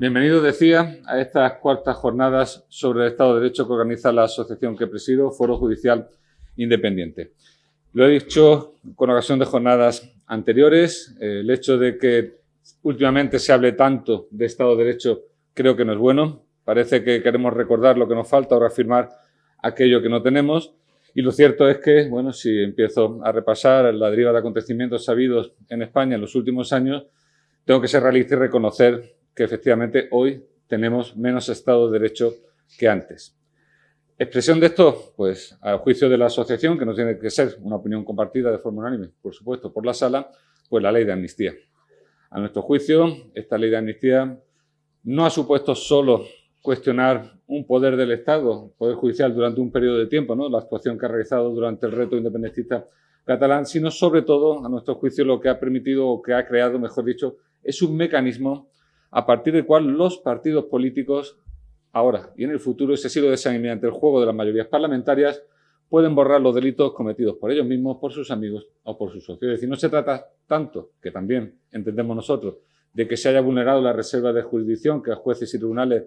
Bienvenidos, decía, a estas cuartas jornadas sobre el Estado de Derecho que organiza la asociación que presido, Foro Judicial Independiente. Lo he dicho con ocasión de jornadas anteriores, el hecho de que últimamente se hable tanto de Estado de Derecho creo que no es bueno. Parece que queremos recordar lo que nos falta o reafirmar aquello que no tenemos. Y lo cierto es que, bueno, si empiezo a repasar la deriva de acontecimientos sabidos en España en los últimos años, tengo que ser realista y reconocer que efectivamente hoy tenemos menos Estado de Derecho que antes. Expresión de esto, pues, a juicio de la asociación, que no tiene que ser una opinión compartida de forma unánime, por supuesto, por la Sala, pues la ley de amnistía. A nuestro juicio, esta ley de amnistía no ha supuesto solo cuestionar un poder del Estado, el Poder Judicial, durante un periodo de tiempo, ¿no?, la actuación que ha realizado durante el reto independentista catalán, sino sobre todo, a nuestro juicio, lo que ha permitido o que ha creado, mejor dicho, es un mecanismo a partir del cual los partidos políticos, ahora y en el futuro, ese siglo de esa mediante el juego de las mayorías parlamentarias, pueden borrar los delitos cometidos por ellos mismos, por sus amigos o por sus socios. Es decir, no se trata tanto, que también entendemos nosotros, de que se haya vulnerado la reserva de jurisdicción que a jueces y tribunales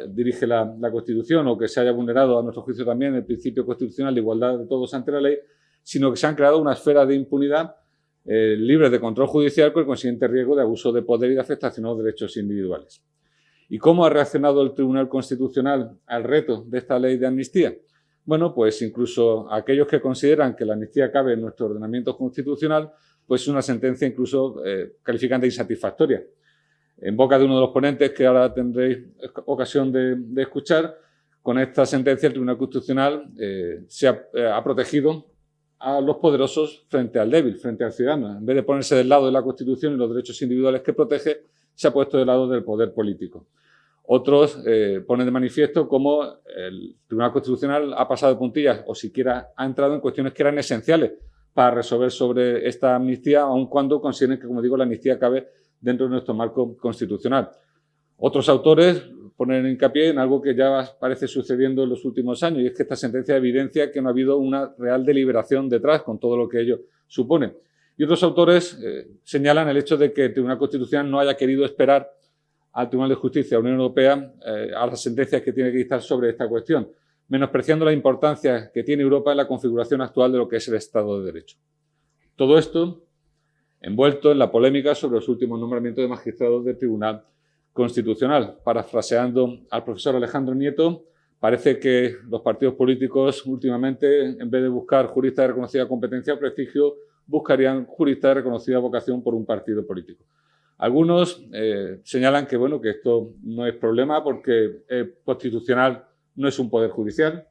dirige la Constitución, o que se haya vulnerado, a nuestro juicio también, el principio constitucional de igualdad de todos ante la ley, sino que se han creado una esfera de impunidad libres de control judicial con el consiguiente riesgo de abuso de poder y de afectación a los derechos individuales. ¿Y cómo ha reaccionado el Tribunal Constitucional al reto de esta ley de amnistía? Bueno, pues incluso aquellos que consideran que la amnistía cabe en nuestro ordenamiento constitucional, pues una sentencia incluso califican de insatisfactoria. En boca de uno de los ponentes, que ahora tendréis ocasión de escuchar, con esta sentencia el Tribunal Constitucional se ha protegido a los poderosos frente al débil, frente al ciudadano. En vez de ponerse del lado de la Constitución y los derechos individuales que protege, se ha puesto del lado del poder político. Otros ponen de manifiesto cómo el Tribunal Constitucional ha pasado de puntillas o siquiera ha entrado en cuestiones que eran esenciales para resolver sobre esta amnistía, aun cuando consideren que, como digo, la amnistía cabe dentro de nuestro marco constitucional. Otros autores ponen hincapié en algo que ya parece sucediendo en los últimos años, y es que esta sentencia evidencia que no ha habido una real deliberación detrás, con todo lo que ello supone. Y otros autores señalan el hecho de que el Tribunal Constitucional no haya querido esperar al Tribunal de Justicia de la Unión Europea a las sentencias que tiene que dictar sobre esta cuestión, menospreciando la importancia que tiene Europa en la configuración actual de lo que es el Estado de Derecho. Todo esto envuelto en la polémica sobre los últimos nombramientos de magistrados del Tribunal Constitucional. Parafraseando al profesor Alejandro Nieto, parece que los partidos políticos últimamente, en vez de buscar juristas de reconocida competencia o prestigio, buscarían juristas de reconocida vocación por un partido político. Algunos señalan que, bueno, que esto no es problema porque constitucional no es un poder judicial,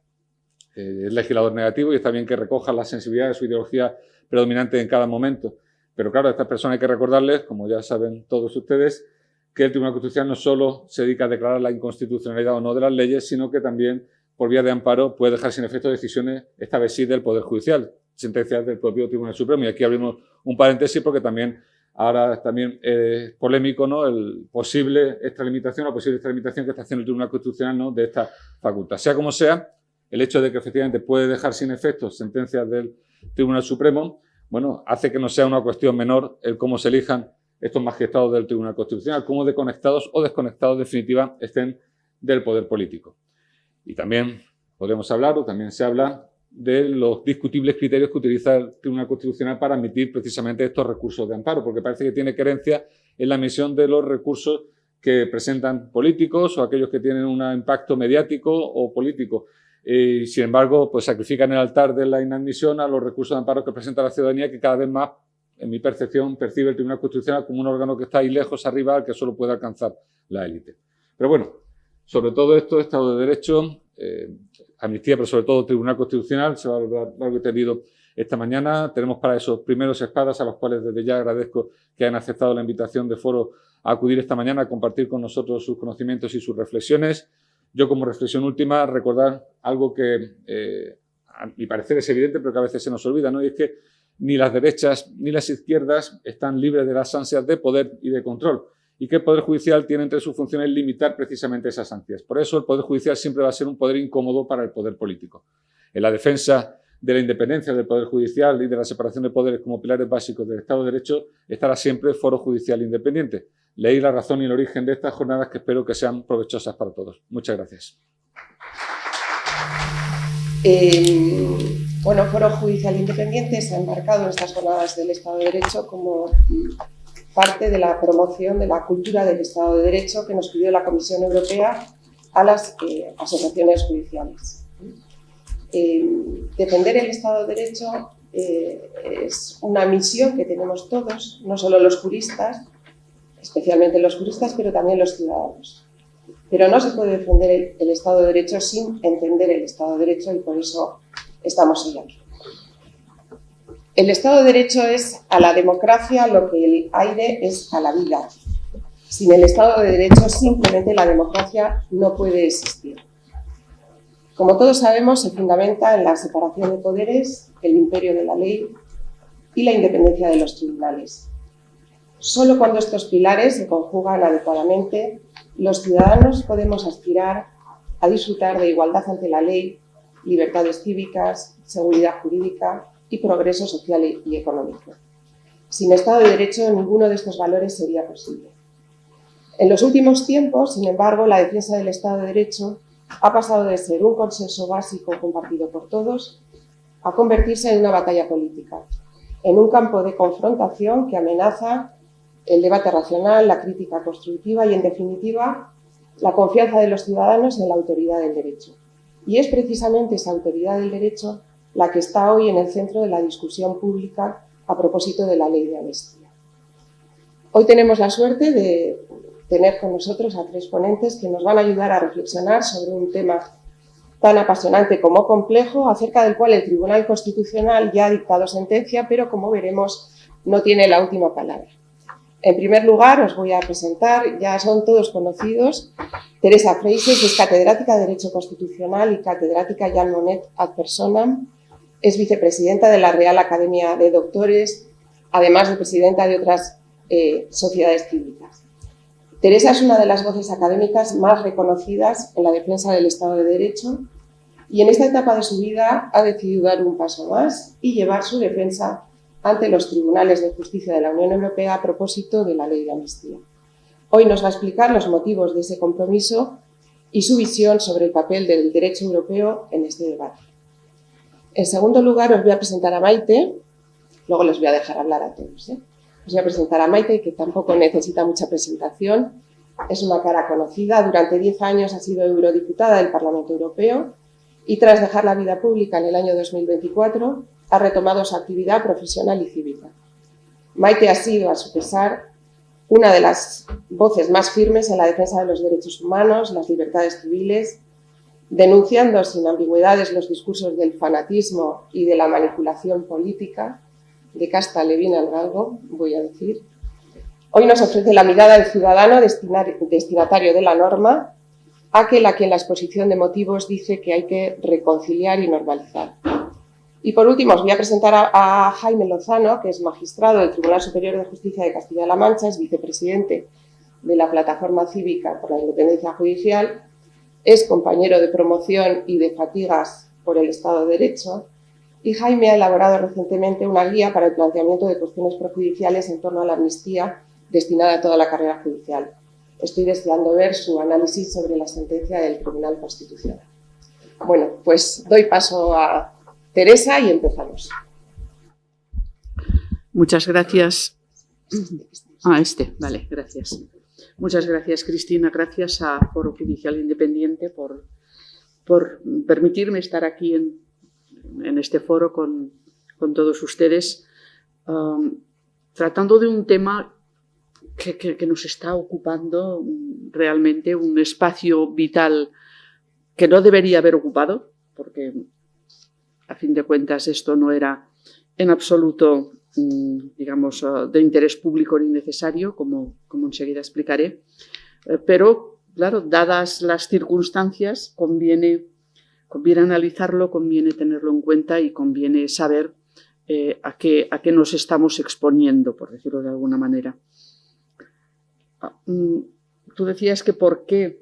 es legislador negativo y está bien que recoja la sensibilidad de su ideología predominante en cada momento. Pero claro, a estas personas hay que recordarles, como ya saben todos ustedes, que el Tribunal Constitucional no solo se dedica a declarar la inconstitucionalidad o no de las leyes, sino que también, por vía de amparo, puede dejar sin efecto decisiones, esta vez sí, del Poder Judicial, sentencias del propio Tribunal Supremo. Y aquí abrimos un paréntesis porque también ahora también es polémico, ¿no?, el posible extralimitación, la posible extralimitación que está haciendo el Tribunal Constitucional, ¿no?, de esta facultad. Sea como sea, el hecho de que efectivamente puede dejar sin efecto sentencias del Tribunal Supremo, bueno, hace que no sea una cuestión menor el cómo se elijan estos magistrados del Tribunal Constitucional, cómo desconectados o desconectados en definitiva estén del poder político. Y también podemos hablar, o también se habla, de los discutibles criterios que utiliza el Tribunal Constitucional para admitir precisamente estos recursos de amparo, porque parece que tiene querencia en la emisión de los recursos que presentan políticos o aquellos que tienen un impacto mediático o político. Y, sin embargo, pues sacrifican el altar de la inadmisión a los recursos de amparo que presenta la ciudadanía, que cada vez más, en mi percepción, percibe el Tribunal Constitucional como un órgano que está ahí lejos arriba, al que solo puede alcanzar la élite. Pero bueno, sobre todo esto, Estado de Derecho, amnistía, pero sobre todo Tribunal Constitucional, se va a hablar largo y tendido esta mañana. Tenemos para esos primeros espadas, a los cuales desde ya agradezco que hayan aceptado la invitación de Foro a acudir esta mañana a compartir con nosotros sus conocimientos y sus reflexiones. Yo, como reflexión última, recordar algo que a mi parecer es evidente, pero que a veces se nos olvida, ¿no? Y es que ni las derechas ni las izquierdas están libres de las ansias de poder y de control, y que el Poder Judicial tiene entre sus funciones limitar precisamente esas ansias. Por eso el Poder Judicial siempre va a ser un poder incómodo para el poder político. En la defensa de la independencia del Poder Judicial y de la separación de poderes como pilares básicos del Estado de Derecho estará siempre el Foro Judicial Independiente. leí la razón y el origen de estas jornadas que espero que sean provechosas para todos. Muchas gracias. Bueno, Foro Judicial Independiente se ha embarcado en estas jornadas del Estado de Derecho como parte de la promoción de la cultura del Estado de Derecho que nos pidió la Comisión Europea a las asociaciones judiciales. Defender el Estado de Derecho es una misión que tenemos todos, no solo los juristas, especialmente los juristas, pero también los ciudadanos. Pero no se puede defender el Estado de Derecho sin entender el Estado de Derecho y por eso estamos hoy aquí. El Estado de Derecho es a la democracia lo que el aire es a la vida. Sin el Estado de Derecho, simplemente la democracia no puede existir. Como todos sabemos, se fundamenta en la separación de poderes, el imperio de la ley y la independencia de los tribunales. Solo cuando estos pilares se conjugan adecuadamente, los ciudadanos podemos aspirar a disfrutar de igualdad ante la ley, libertades cívicas, seguridad jurídica y progreso social y económico. Sin Estado de Derecho, ninguno de estos valores sería posible. En los últimos tiempos, sin embargo, la defensa del Estado de Derecho ha pasado de ser un consenso básico compartido por todos a convertirse en una batalla política, en un campo de confrontación que amenaza el debate racional, la crítica constructiva y, en definitiva, la confianza de los ciudadanos en la autoridad del derecho. Y es precisamente esa autoridad del derecho la que está hoy en el centro de la discusión pública a propósito de la ley de amnistía. Hoy tenemos la suerte de tener con nosotros a tres ponentes que nos van a ayudar a reflexionar sobre un tema tan apasionante como complejo, acerca del cual el Tribunal Constitucional ya ha dictado sentencia, pero como veremos no tiene la última palabra. En primer lugar, os voy a presentar, ya son todos conocidos, Teresa Freixes, es catedrática de Derecho Constitucional y catedrática Jean Monnet ad personam, es vicepresidenta de la Real Academia de Doctores, además de presidenta de otras sociedades cívicas. Teresa es una de las voces académicas más reconocidas en la defensa del Estado de Derecho y en esta etapa de su vida ha decidido dar un paso más y llevar su defensa ante los tribunales de justicia de la Unión Europea a propósito de la ley de amnistía. Hoy nos va a explicar los motivos de ese compromiso y su visión sobre el papel del derecho europeo en este debate. En segundo lugar, os voy a presentar a Maite, luego les voy a dejar hablar a todos. Os voy a presentar a Maite, que tampoco necesita mucha presentación. Es una cara conocida, durante 10 años ha sido eurodiputada del Parlamento Europeo y tras dejar la vida pública en el año 2024, ha retomado su actividad profesional y cívica. Maite ha sido, a su pesar, una de las voces más firmes en la defensa de los derechos humanos, las libertades civiles, denunciando sin ambigüedades los discursos del fanatismo y de la manipulación política, de casta le viene al galgo, voy a decir. Hoy nos ofrece la mirada del ciudadano destinatario de la norma, aquel a quien la exposición de motivos dice que hay que reconciliar y normalizar. Y por último os voy a presentar a Jaime Lozano, que es magistrado del Tribunal Superior de Justicia de Castilla-La Mancha, es vicepresidente de la Plataforma Cívica por la Independencia Judicial, es compañero de promoción y de fatigas por el Estado de Derecho, y Jaime ha elaborado recientemente una guía para el planteamiento de cuestiones prejudiciales en torno a la amnistía destinada a toda la carrera judicial. Estoy deseando ver su análisis sobre la sentencia del Tribunal Constitucional. Bueno, pues doy paso a Teresa y empezamos. Muchas gracias. Vale, gracias. Muchas gracias, Cristina. Gracias a Foro Judicial Independiente por permitirme estar aquí en este foro con todos ustedes, tratando de un tema que nos está ocupando realmente un espacio vital que no debería haber ocupado, porque a fin de cuentas esto no era en absoluto, digamos, de interés público ni necesario, como enseguida explicaré, pero claro, dadas las circunstancias, conviene analizarlo, conviene tenerlo en cuenta y conviene saber a qué nos estamos exponiendo, por decirlo de alguna manera. Tú decías que por qué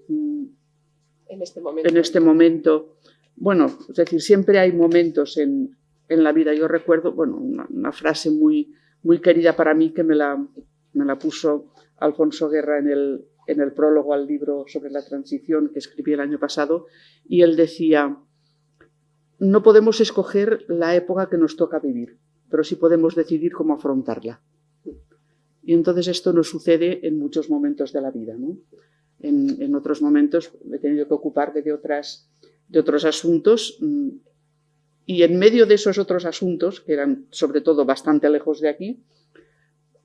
en este momento. Bueno, es decir, siempre hay momentos en la vida. Yo recuerdo, bueno, una frase muy, muy querida para mí que me la puso Alfonso Guerra en el prólogo al libro sobre la transición que escribí el año pasado, y él decía: no podemos escoger la época que nos toca vivir, pero sí podemos decidir cómo afrontarla. Y entonces esto nos sucede en muchos momentos de la vida, ¿no? En otros momentos he tenido que ocupar de otros asuntos, y en medio de esos otros asuntos, que eran sobre todo bastante lejos de aquí,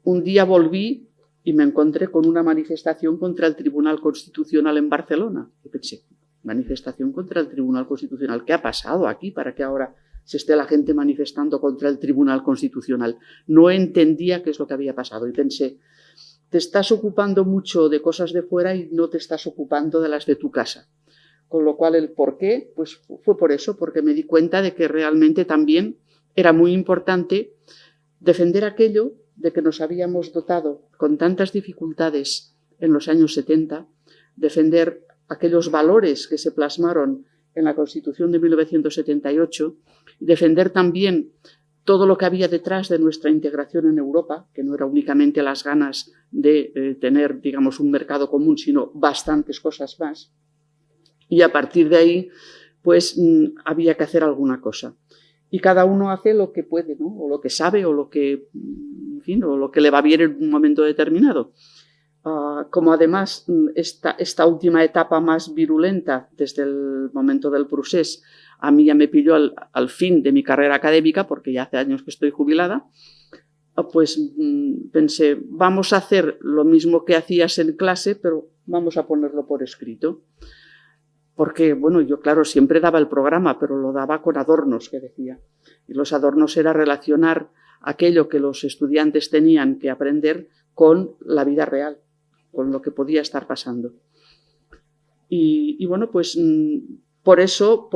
un día volví y me encontré con una manifestación contra el Tribunal Constitucional en Barcelona. Y pensé, manifestación contra el Tribunal Constitucional, ¿qué ha pasado aquí para que ahora se esté la gente manifestando contra el Tribunal Constitucional? No entendía qué es lo que había pasado y pensé, te estás ocupando mucho de cosas de fuera y no te estás ocupando de las de tu casa. Con lo cual el por qué, pues fue por eso, porque me di cuenta de que realmente también era muy importante defender aquello de que nos habíamos dotado con tantas dificultades en los años 70, defender aquellos valores que se plasmaron en la Constitución de 1978 y defender también todo lo que había detrás de nuestra integración en Europa, que no era únicamente las ganas de tener, digamos, un mercado común, sino bastantes cosas más. Y a partir de ahí, pues había que hacer alguna cosa. Y cada uno hace lo que puede, ¿no? O lo que sabe, o lo que, en fin, o lo que le va bien en un momento determinado. Como además esta última etapa más virulenta, desde el momento del procés, a mí ya me pilló al fin de mi carrera académica, porque ya hace años que estoy jubilada, pues pensé, vamos a hacer lo mismo que hacías en clase, pero vamos a ponerlo por escrito. Porque, bueno, yo claro, siempre daba el programa, pero lo daba con adornos, que decía. Y los adornos era relacionar aquello que los estudiantes tenían que aprender con la vida real, con lo que podía estar pasando. Y bueno, pues por eso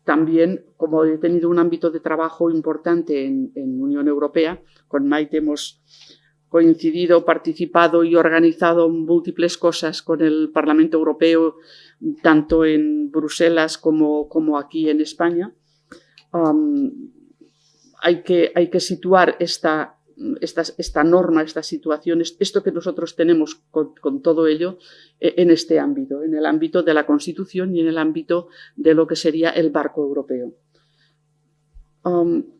también, como he tenido un ámbito de trabajo importante en Unión Europea, con Maite hemos coincidido, participado y organizado múltiples cosas con el Parlamento Europeo, tanto en Bruselas como aquí en España. Hay que situar esta norma, estas situaciones, esto que nosotros tenemos con todo ello en este ámbito, en el ámbito de la Constitución y en el ámbito de lo que sería el marco europeo.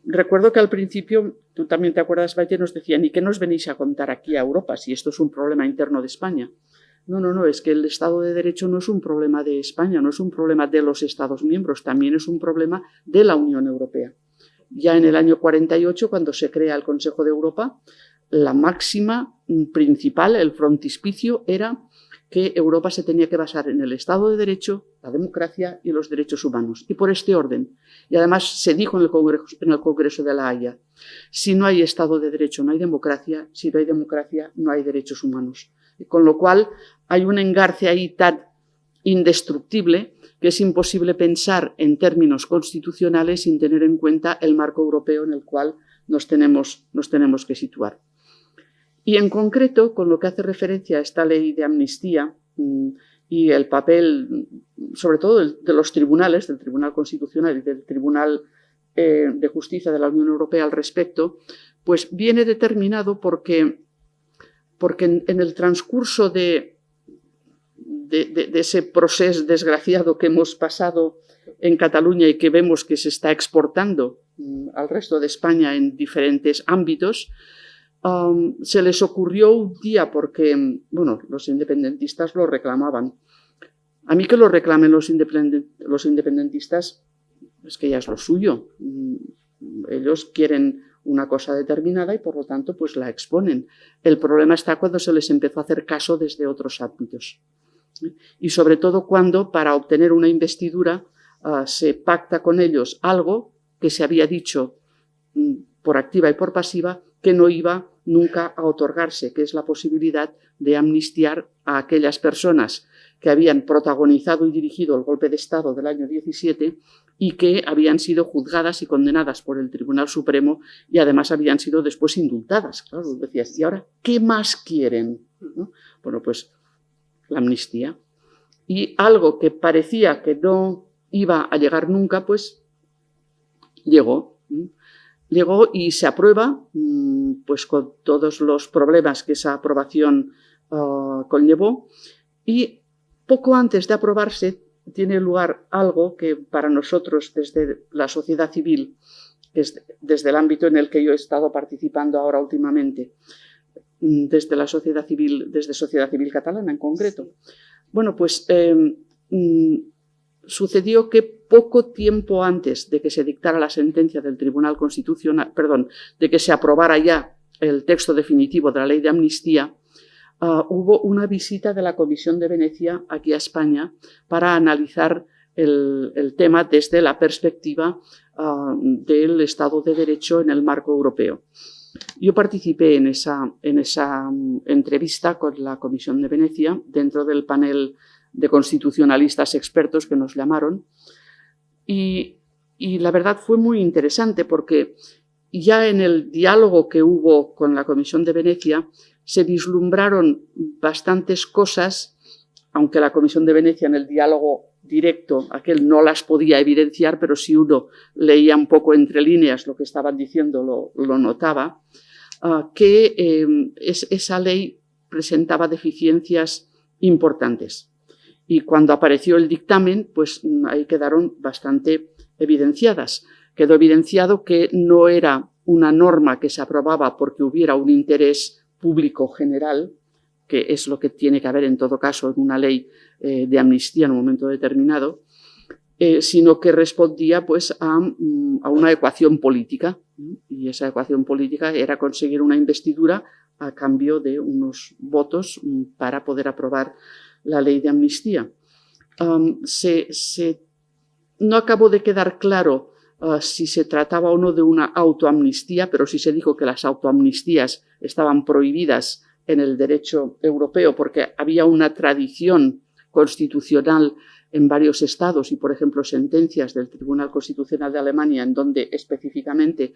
Recuerdo que al principio, tú también te acuerdas, Maite, nos decían, ¿y qué nos venís a contar aquí a Europa si esto es un problema interno de España? No, es que el Estado de Derecho no es un problema de España, no es un problema de los Estados miembros, también es un problema de la Unión Europea. Ya en el año 48, cuando se crea el Consejo de Europa, la máxima principal, el frontispicio, era que Europa se tenía que basar en el Estado de Derecho, la democracia y los derechos humanos. Y por este orden. Y además se dijo en el Congreso de la Haya, si no hay Estado de Derecho no hay democracia, si no hay democracia no hay derechos humanos. Y con lo cual hay un engarce ahí tan indestructible que es imposible pensar en términos constitucionales sin tener en cuenta el marco europeo en el cual nos tenemos que situar. Y en concreto, con lo que hace referencia a esta ley de amnistía y el papel, sobre todo de los tribunales, del Tribunal Constitucional y del Tribunal de Justicia de la Unión Europea al respecto, pues viene determinado porque en el transcurso de ese proceso desgraciado que hemos pasado en Cataluña y que vemos que se está exportando al resto de España en diferentes ámbitos, se les ocurrió un día, porque bueno, los independentistas lo reclamaban. A mí que lo reclamen los independentistas es que ya es lo suyo. Ellos quieren una cosa determinada y por lo tanto pues la exponen. El problema está cuando se les empezó a hacer caso desde otros ámbitos. Y sobre todo cuando para obtener una investidura se pacta con ellos algo que se había dicho por activa y por pasiva que no iba nunca a otorgarse, que es la posibilidad de amnistiar a aquellas personas que habían protagonizado y dirigido el golpe de Estado del año 17 y que habían sido juzgadas y condenadas por el Tribunal Supremo y además habían sido después indultadas. Claro, decías, ¿y ahora qué más quieren? ¿No? Bueno, pues la amnistía. Y algo que parecía que no iba a llegar nunca, pues llegó. Llegó y se aprueba, pues con todos los problemas que esa aprobación conllevó, y poco antes de aprobarse tiene lugar algo que para nosotros desde la sociedad civil, desde el ámbito en el que yo he estado participando ahora últimamente, desde la sociedad civil, desde Sociedad Civil Catalana en concreto. Bueno, pues sucedió que poco tiempo antes de que se dictara la sentencia del Tribunal Constitucional, perdón, de que se aprobara ya el texto definitivo de la ley de amnistía, hubo una visita de la Comisión de Venecia aquí a España para analizar el tema desde la perspectiva del Estado de Derecho en el marco europeo. Yo participé en esa entrevista con la Comisión de Venecia dentro del panel de constitucionalistas expertos que nos llamaron y la verdad fue muy interesante porque ya en el diálogo que hubo con la Comisión de Venecia se vislumbraron bastantes cosas, aunque la Comisión de Venecia en el diálogo directo aquel no las podía evidenciar, pero si uno leía un poco entre líneas lo que estaban diciendo lo notaba, que esa ley presentaba deficiencias importantes. Y cuando apareció el dictamen, pues ahí quedaron bastante evidenciadas. Quedó evidenciado que no era una norma que se aprobaba porque hubiera un interés público general, que es lo que tiene que haber en todo caso en una ley de amnistía en un momento determinado, sino que respondía pues a una ecuación política, y esa ecuación política era conseguir una investidura a cambio de unos votos para poder aprobar la ley de amnistía. No acabó de quedar claro si se trataba o no de una autoamnistía, pero sí se dijo que las autoamnistías estaban prohibidas en el derecho europeo porque había una tradición constitucional en varios estados y, por ejemplo, sentencias del Tribunal Constitucional de Alemania en donde específicamente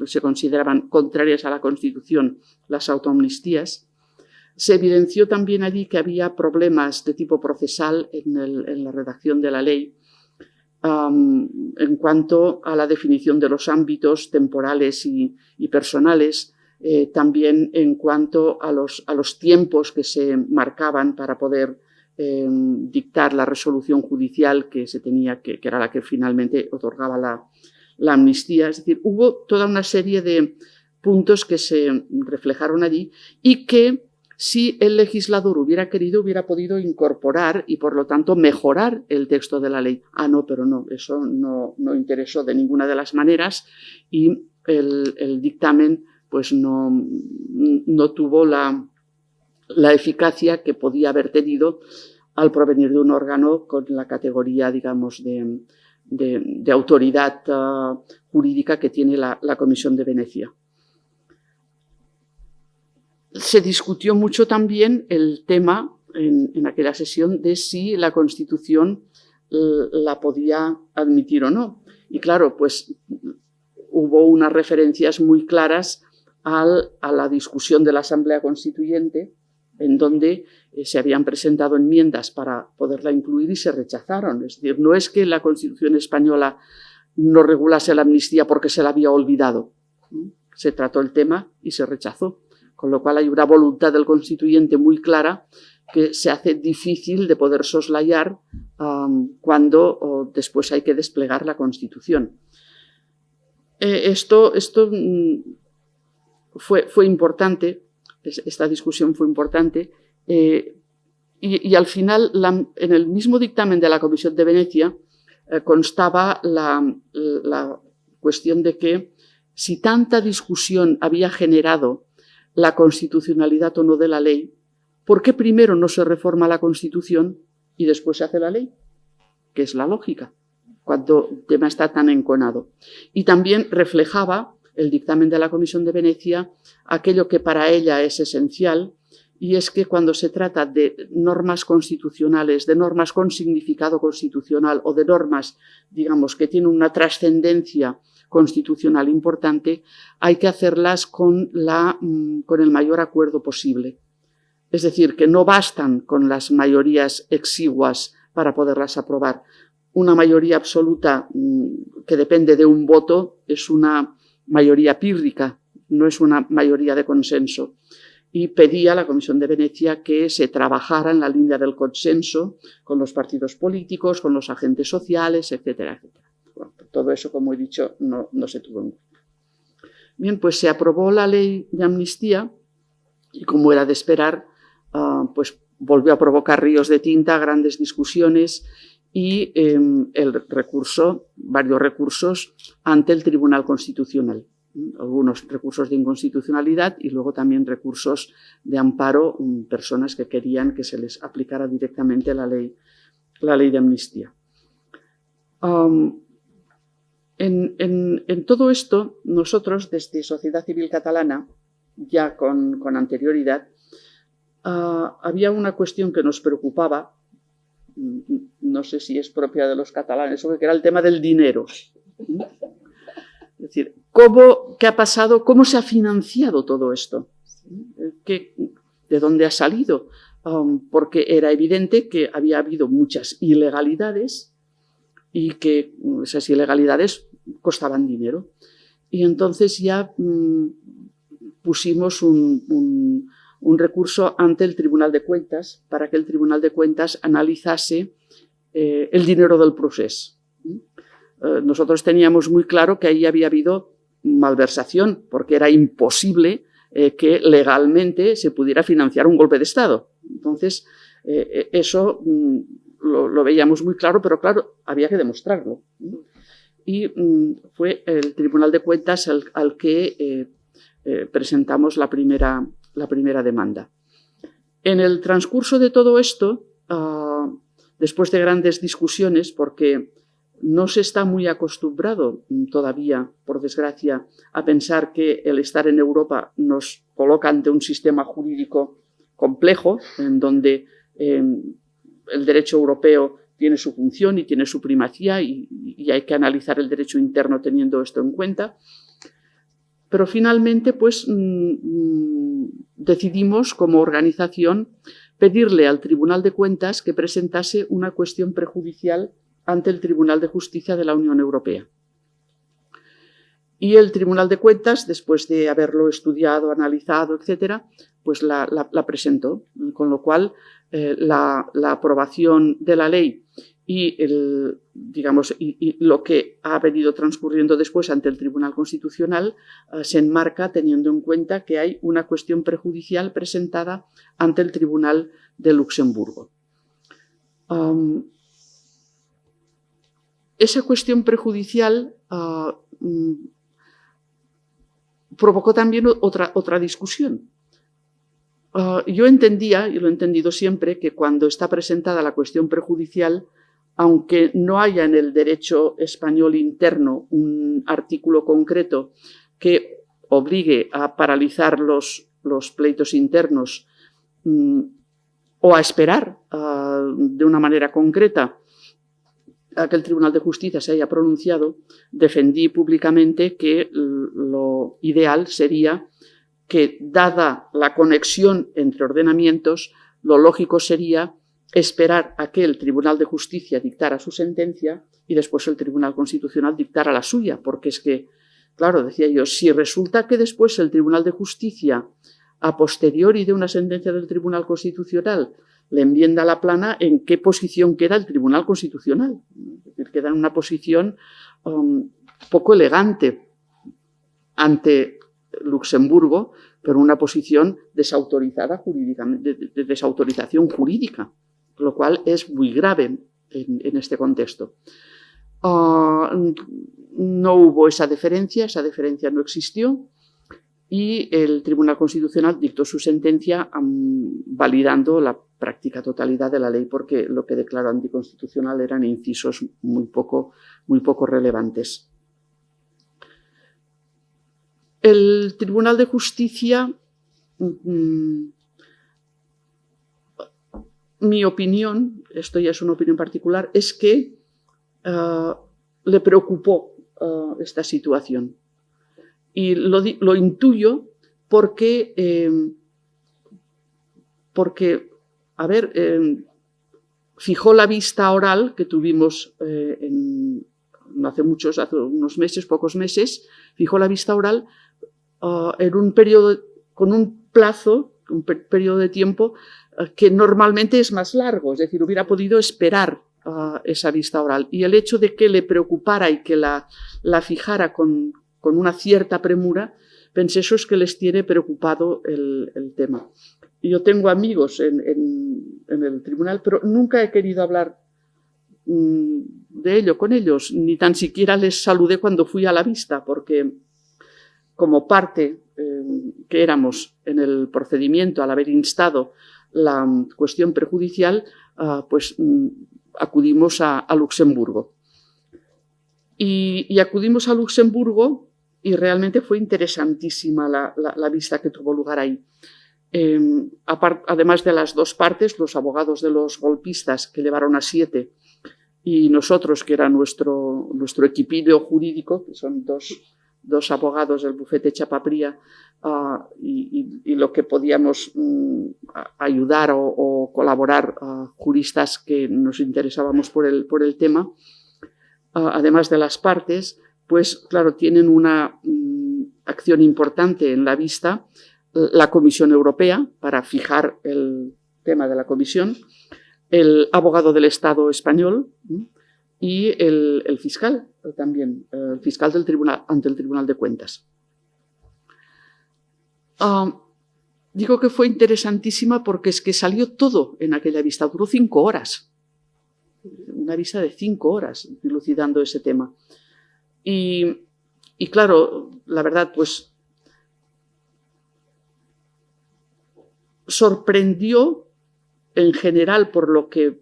se consideraban contrarias a la Constitución las autoamnistías. Se evidenció también allí que había problemas de tipo procesal en la redacción de la ley en cuanto a la definición de los ámbitos temporales y personales, también en cuanto a los tiempos que se marcaban para poder dictar la resolución judicial que se tenía, que era la que finalmente otorgaba la amnistía. Es decir, hubo toda una serie de puntos que se reflejaron allí y que si el legislador hubiera querido, hubiera podido incorporar y, por lo tanto, mejorar el texto de la ley. No, pero no, eso no interesó de ninguna de las maneras y el dictamen pues no tuvo la eficacia que podía haber tenido al provenir de un órgano con la categoría, digamos, de autoridad jurídica que tiene la Comisión de Venecia. Se discutió mucho también el tema en aquella sesión de si la Constitución la podía admitir o no. Y claro, pues hubo unas referencias muy claras a la discusión de la Asamblea Constituyente, en donde se habían presentado enmiendas para poderla incluir y se rechazaron. Es decir, no es que la Constitución española no regulase la amnistía porque se la había olvidado. Se trató el tema y se rechazó. Con lo cual hay una voluntad del constituyente muy clara que se hace difícil de poder soslayar cuando después hay que desplegar la Constitución. Esto fue importante, esta discusión fue importante, y al final, en el mismo dictamen de la Comisión de Venecia, constaba la cuestión de que si tanta discusión había generado la constitucionalidad o no de la ley, ¿por qué primero no se reforma la Constitución y después se hace la ley? Que es la lógica, cuando el tema está tan enconado. Y también reflejaba el dictamen de la Comisión de Venecia aquello que para ella es esencial, y es que cuando se trata de normas constitucionales, de normas con significado constitucional o de normas, digamos, que tienen una trascendencia constitucional importante, hay que hacerlas con el mayor acuerdo posible. Es decir, que no bastan con las mayorías exiguas para poderlas aprobar. Una mayoría absoluta que depende de un voto es una mayoría pírrica, no es una mayoría de consenso. Y pedía a la Comisión de Venecia que se trabajara en la línea del consenso con los partidos políticos, con los agentes sociales, etcétera, etcétera. Bueno, todo eso, como he dicho, no se tuvo en cuenta. Bien, pues se aprobó la ley de amnistía y, como era de esperar, pues volvió a provocar ríos de tinta, grandes discusiones y varios recursos ante el Tribunal Constitucional. Algunos recursos de inconstitucionalidad y luego también recursos de amparo, personas que querían que se les aplicara directamente la ley de amnistía. En todo esto, nosotros, desde Sociedad Civil Catalana, ya con anterioridad, había una cuestión que nos preocupaba, no sé si es propia de los catalanes, que era el tema del dinero. Es decir, ¿qué ha pasado? ¿Cómo se ha financiado todo esto? ¿De dónde ha salido? Porque era evidente que había habido muchas ilegalidades y que esas ilegalidades costaban dinero. Y entonces ya pusimos un recurso ante el Tribunal de Cuentas para que el Tribunal de Cuentas analizase el dinero del procés. Nosotros teníamos muy claro que ahí había habido malversación, porque era imposible que legalmente se pudiera financiar un golpe de Estado. Entonces, eso lo veíamos muy claro, pero claro, había que demostrarlo. Y fue el Tribunal de Cuentas al que presentamos la primera demanda. En el transcurso de todo esto, después de grandes discusiones, porque no se está muy acostumbrado todavía, por desgracia, a pensar que el estar en Europa nos coloca ante un sistema jurídico complejo, en donde el derecho europeo tiene su función y tiene su primacía y hay que analizar el derecho interno teniendo esto en cuenta. Pero finalmente, pues, decidimos como organización pedirle al Tribunal de Cuentas que presentase una cuestión prejudicial ante el Tribunal de Justicia de la Unión Europea. Y el Tribunal de Cuentas, después de haberlo estudiado, analizado, etcétera, pues la presentó, con lo cual la aprobación de la ley y lo que ha venido transcurriendo después ante el Tribunal Constitucional se enmarca teniendo en cuenta que hay una cuestión prejudicial presentada ante el Tribunal de Luxemburgo. Esa cuestión prejudicial provocó también otra discusión. Yo entendía, y lo he entendido siempre, que cuando está presentada la cuestión prejudicial, aunque no haya en el derecho español interno un artículo concreto que obligue a paralizar los pleitos internos o a esperar de una manera concreta a que el Tribunal de Justicia se haya pronunciado, defendí públicamente que lo ideal sería que, dada la conexión entre ordenamientos, lo lógico sería esperar a que el Tribunal de Justicia dictara su sentencia y después el Tribunal Constitucional dictara la suya, porque es que, claro, decía yo, si resulta que después el Tribunal de Justicia, a posteriori de una sentencia del Tribunal Constitucional, le enmienda la plana, ¿en qué posición queda el Tribunal Constitucional? Es decir, queda en una posición poco elegante ante Luxemburgo, pero una posición desautorizada jurídicamente, de desautorización jurídica, lo cual es muy grave en este contexto. No hubo esa deferencia no existió, y el Tribunal Constitucional dictó su sentencia validando la práctica totalidad de la ley, porque lo que declaró anticonstitucional eran incisos muy poco relevantes. El Tribunal de Justicia, mi opinión, esto ya es una opinión particular, es que le preocupó esta situación. Y lo intuyo porque fijó la vista oral que tuvimos no hace muchos, hace unos meses, pocos meses, fijó la vista oral en un periodo, con un plazo, un periodo de tiempo que normalmente es más largo, es decir, hubiera podido esperar esa vista oral. Y el hecho de que le preocupara y que la fijara con una cierta premura, pensé, eso es que les tiene preocupado el tema. Yo tengo amigos en el tribunal, pero nunca he querido hablar de ello con ellos, ni tan siquiera les saludé cuando fui a la vista, porque como parte que éramos en el procedimiento al haber instado la cuestión prejudicial, pues acudimos a Luxemburgo. Y acudimos a Luxemburgo y realmente fue interesantísima la vista que tuvo lugar ahí. Además de las dos partes, los abogados de los golpistas, que llevaron a 7, y nosotros, que era nuestro equipillo jurídico, que son dos abogados del bufete Chapapría, y lo que podíamos ayudar o colaborar juristas que nos interesábamos por el tema, además de las partes, pues claro, tienen una acción importante en la vista la Comisión Europea para fijar el tema de la Comisión, el abogado del Estado español y el fiscal también, el fiscal del tribunal, ante el Tribunal de Cuentas. Digo que fue interesantísima porque es que salió todo en aquella vista, duró 5 horas, una vista de 5 horas dilucidando ese tema. Y claro, la verdad, pues sorprendió en general, por lo que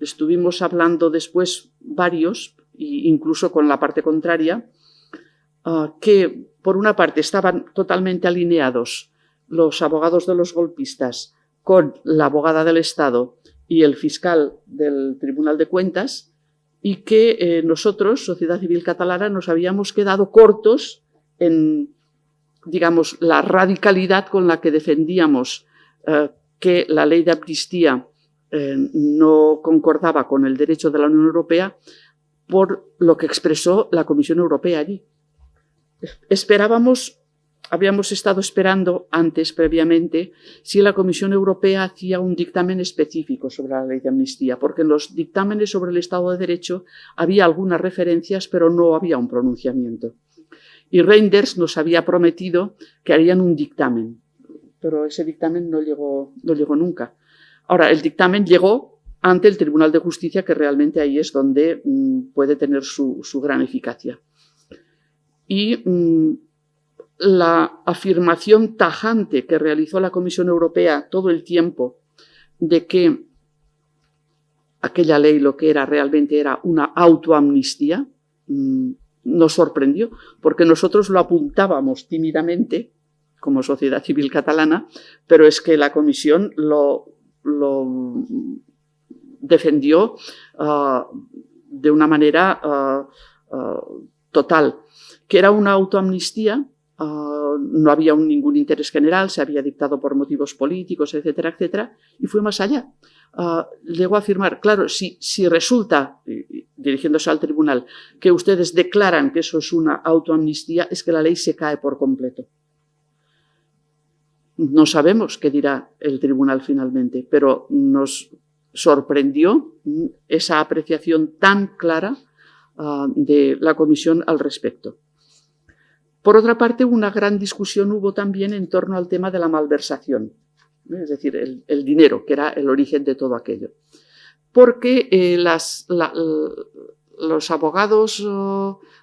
estuvimos hablando después varios, incluso con la parte contraria, que por una parte estaban totalmente alineados los abogados de los golpistas con la abogada del Estado y el fiscal del Tribunal de Cuentas, y que nosotros, Sociedad Civil Catalana, nos habíamos quedado cortos en, digamos, la radicalidad con la que defendíamos que la ley de amnistía no concordaba con el derecho de la Unión Europea, por lo que expresó la Comisión Europea allí. Habíamos estado esperando antes, previamente, si la Comisión Europea hacía un dictamen específico sobre la ley de amnistía, porque en los dictámenes sobre el Estado de Derecho había algunas referencias, pero no había un pronunciamiento. Y Reinders nos había prometido que harían un dictamen, pero ese dictamen no llegó nunca. Ahora, el dictamen llegó ante el Tribunal de Justicia, que realmente ahí es donde puede tener su gran eficacia. Y la afirmación tajante que realizó la Comisión Europea todo el tiempo de que aquella ley lo que era realmente era una autoamnistía, nos sorprendió, porque nosotros lo apuntábamos tímidamente como Sociedad Civil Catalana, pero es que la Comisión lo defendió de una manera total, que era una autoamnistía. No había ningún interés general, se había dictado por motivos políticos, etcétera, etcétera, y fue más allá. Llegó a afirmar, claro, si resulta, dirigiéndose al tribunal, que ustedes declaran que eso es una autoamnistía, es que la ley se cae por completo. No sabemos qué dirá el tribunal finalmente, pero nos sorprendió esa apreciación tan clara de la Comisión al respecto. Por otra parte, una gran discusión hubo también en torno al tema de la malversación, es decir, el dinero, que era el origen de todo aquello. Porque los abogados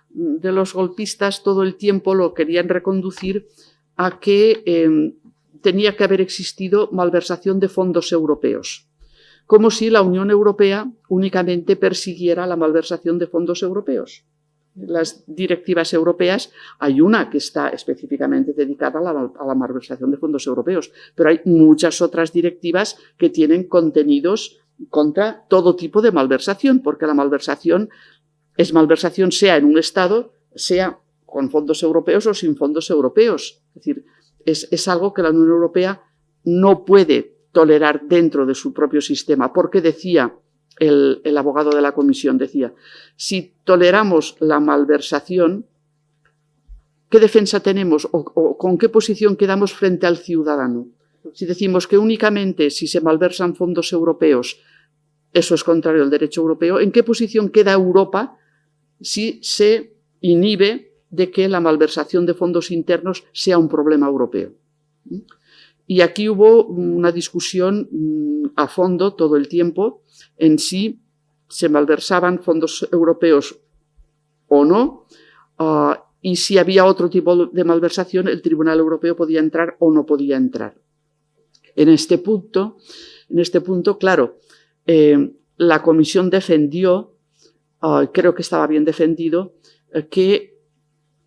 de los golpistas todo el tiempo lo querían reconducir a que tenía que haber existido malversación de fondos europeos, como si la Unión Europea únicamente persiguiera la malversación de fondos europeos. Las directivas europeas, hay una que está específicamente dedicada a la malversación de fondos europeos, pero hay muchas otras directivas que tienen contenidos contra todo tipo de malversación, porque la malversación es malversación sea en un Estado, sea con fondos europeos o sin fondos europeos. Es decir, es algo que la Unión Europea no puede tolerar dentro de su propio sistema, porque decía el abogado de la comisión, decía, si toleramos la malversación, ¿qué defensa tenemos o con qué posición quedamos frente al ciudadano? Si decimos que únicamente si se malversan fondos europeos, eso es contrario al derecho europeo, ¿en qué posición queda Europa si se inhibe de que la malversación de fondos internos sea un problema europeo? Y aquí hubo una discusión a fondo todo el tiempo en si se malversaban fondos europeos o no, y si había otro tipo de malversación, el Tribunal Europeo podía entrar o no podía entrar. En este punto, claro, la Comisión defendió, creo que estaba bien defendido, que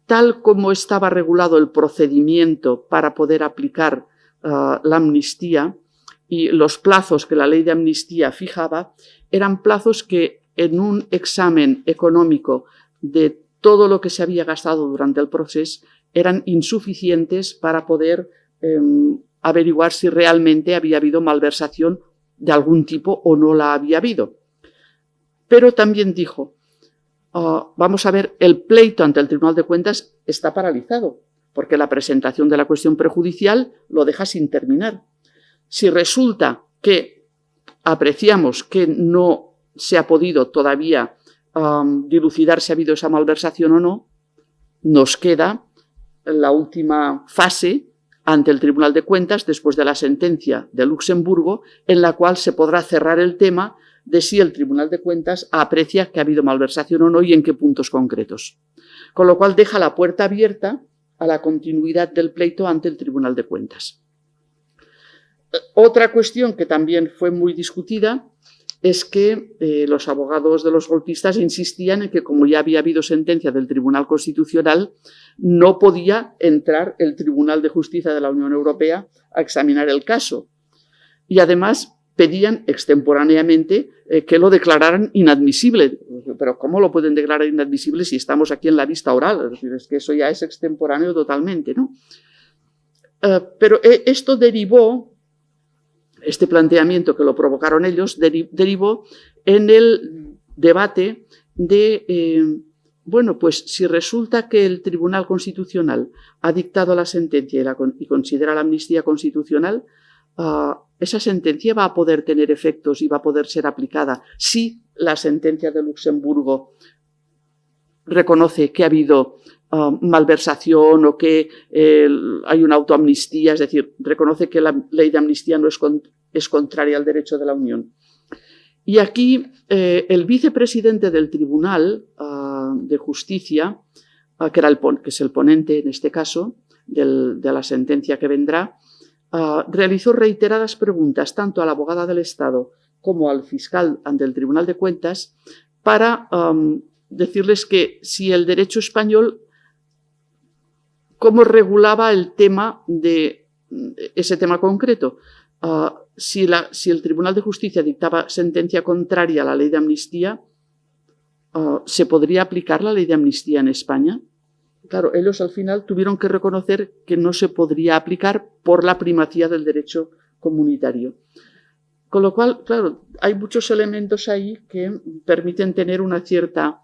tal como estaba regulado el procedimiento para poder aplicar la amnistía y los plazos que la ley de amnistía fijaba, eran plazos que en un examen económico de todo lo que se había gastado durante el proceso eran insuficientes para poder averiguar si realmente había habido malversación de algún tipo o no la había habido. Pero también dijo, vamos a ver, el pleito ante el Tribunal de Cuentas está paralizado, porque la presentación de la cuestión prejudicial lo deja sin terminar. Si resulta que apreciamos que no se ha podido todavía dilucidar si ha habido esa malversación o no, nos queda la última fase ante el Tribunal de Cuentas después de la sentencia de Luxemburgo, en la cual se podrá cerrar el tema de si el Tribunal de Cuentas aprecia que ha habido malversación o no y en qué puntos concretos. Con lo cual deja la puerta abierta a la continuidad del pleito ante el Tribunal de Cuentas. Otra cuestión que también fue muy discutida es que los abogados de los golpistas insistían en que, como ya había habido sentencia del Tribunal Constitucional, no podía entrar el Tribunal de Justicia de la Unión Europea a examinar el caso. Y además pedían extemporáneamente que lo declararan inadmisible. Pero ¿cómo lo pueden declarar inadmisible si estamos aquí en la vista oral? Es decir, es que eso ya es extemporáneo totalmente, ¿no? Pero esto derivó, este planteamiento que lo provocaron ellos, derivó en el debate de, bueno, pues si resulta que el Tribunal Constitucional ha dictado la sentencia y considera la amnistía constitucional, esa sentencia va a poder tener efectos y va a poder ser aplicada si la sentencia de Luxemburgo reconoce que ha habido malversación o que hay una autoamnistía, es decir, reconoce que la ley de amnistía no es contraria al derecho de la Unión. Y aquí el vicepresidente del Tribunal de Justicia, que es el ponente en este caso de la sentencia que vendrá, realizó reiteradas preguntas tanto a la abogada del Estado como al fiscal ante el Tribunal de Cuentas para decirles que si el derecho español, cómo regulaba el tema de ese tema concreto. Si el Tribunal de Justicia dictaba sentencia contraria a la ley de amnistía, ¿se podría aplicar la ley de amnistía en España? Claro, ellos al final tuvieron que reconocer que no se podría aplicar por la primacía del derecho comunitario. Con lo cual, claro, hay muchos elementos ahí que permiten tener una cierta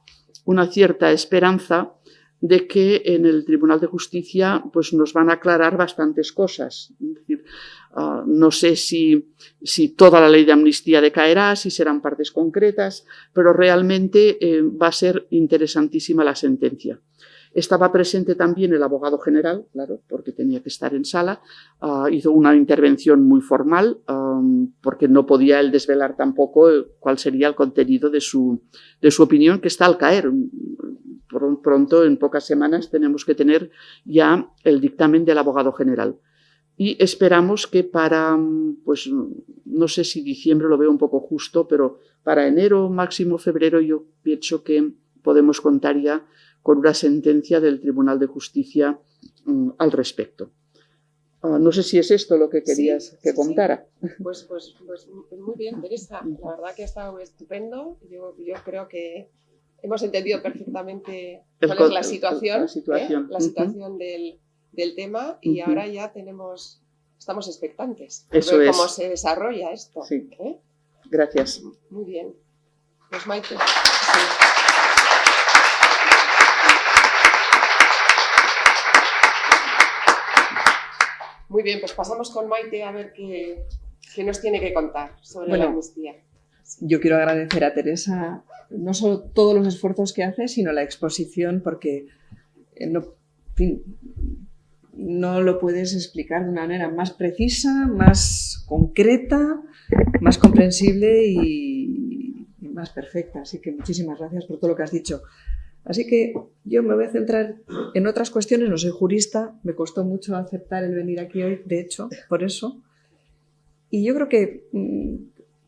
esperanza de que en el Tribunal de Justicia pues, nos van a aclarar bastantes cosas. Es decir, no sé si toda la ley de amnistía decaerá, si serán partes concretas, pero realmente va a ser interesantísima la sentencia. Estaba presente también el abogado general, claro, porque tenía que estar en sala, hizo una intervención muy formal, porque no podía él desvelar tampoco cuál sería el contenido de su opinión, que está al caer. Pronto, en pocas semanas, tenemos que tener ya el dictamen del abogado general. Y esperamos que para, pues no sé si diciembre lo veo un poco justo, pero para enero, máximo febrero, yo pienso que podemos contar ya con una sentencia del Tribunal de Justicia al respecto. No sé si es esto lo que querías que contara. Sí. Pues muy bien, Teresa. La verdad que ha estado estupendo. Yo creo que hemos entendido perfectamente cuál es la situación del tema y ahora ya estamos expectantes por ver cómo se desarrolla esto. Sí. Gracias. Muy bien. Pues Maite. Sí. Muy bien, pues pasamos con Maite a ver qué nos tiene que contar sobre la amnistía. Yo quiero agradecer a Teresa no solo todos los esfuerzos que hace, sino la exposición, porque no lo puedes explicar de una manera más precisa, más concreta, más comprensible y más perfecta. Así que muchísimas gracias por todo lo que has dicho. Así que yo me voy a centrar en otras cuestiones. No soy jurista, me costó mucho aceptar el venir aquí hoy, de hecho, por eso. Y yo creo que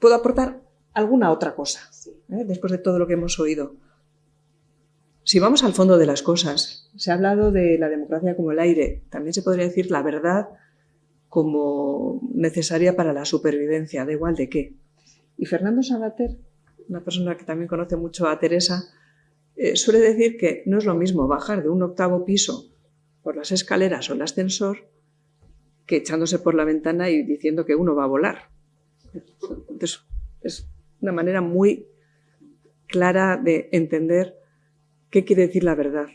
puedo aportar alguna otra cosa, después de todo lo que hemos oído. Si vamos al fondo de las cosas, se ha hablado de la democracia como el aire, también se podría decir la verdad como necesaria para la supervivencia, da igual de qué. Y Fernando Savater, una persona que también conoce mucho a Teresa, suele decir que no es lo mismo bajar de un 8º piso por las escaleras o el ascensor que echándose por la ventana y diciendo que uno va a volar. Entonces, es una manera muy clara de entender qué quiere decir la verdad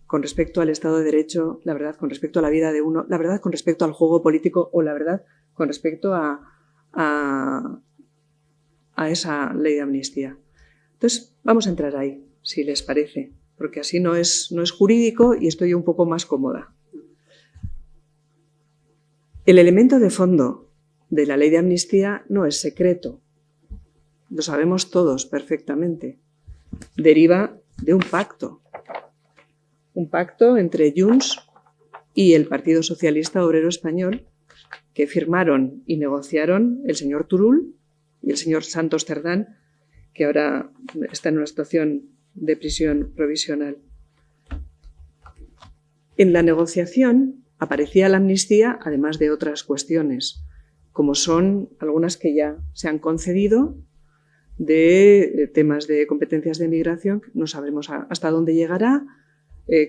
con respecto al Estado de Derecho, la verdad con respecto a la vida de uno, la verdad con respecto al juego político o la verdad con respecto a esa ley de amnistía. Entonces, vamos a entrar ahí, si les parece, porque así no es jurídico y estoy un poco más cómoda. El elemento de fondo de la ley de amnistía no es secreto, lo sabemos todos perfectamente. Deriva de un pacto entre Junts y el Partido Socialista Obrero Español que firmaron y negociaron el señor Turull y el señor Santos Cerdán, que ahora está en una situación de prisión provisional. En la negociación aparecía la amnistía, además de otras cuestiones, como son algunas que ya se han concedido, de temas de competencias de migración, no sabremos hasta dónde llegará,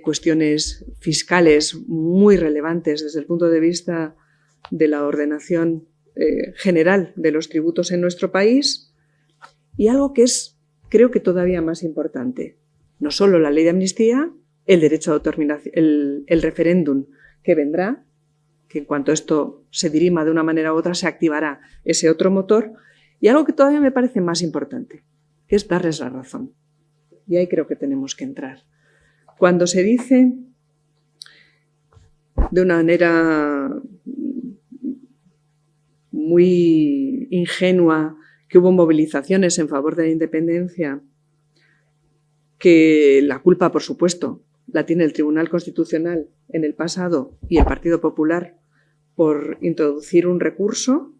cuestiones fiscales muy relevantes desde el punto de vista de la ordenación general de los tributos en nuestro país, y algo que es, creo que todavía más importante, no solo la ley de amnistía, el derecho a autodeterminación, el referéndum que vendrá, que en cuanto esto se dirima de una manera u otra se activará ese otro motor, y algo que todavía me parece más importante, que es darles la razón. Y ahí creo que tenemos que entrar. Cuando se dice de una manera muy ingenua que hubo movilizaciones en favor de la independencia, que la culpa, por supuesto, la tiene el Tribunal Constitucional en el pasado y el Partido Popular por introducir un recurso,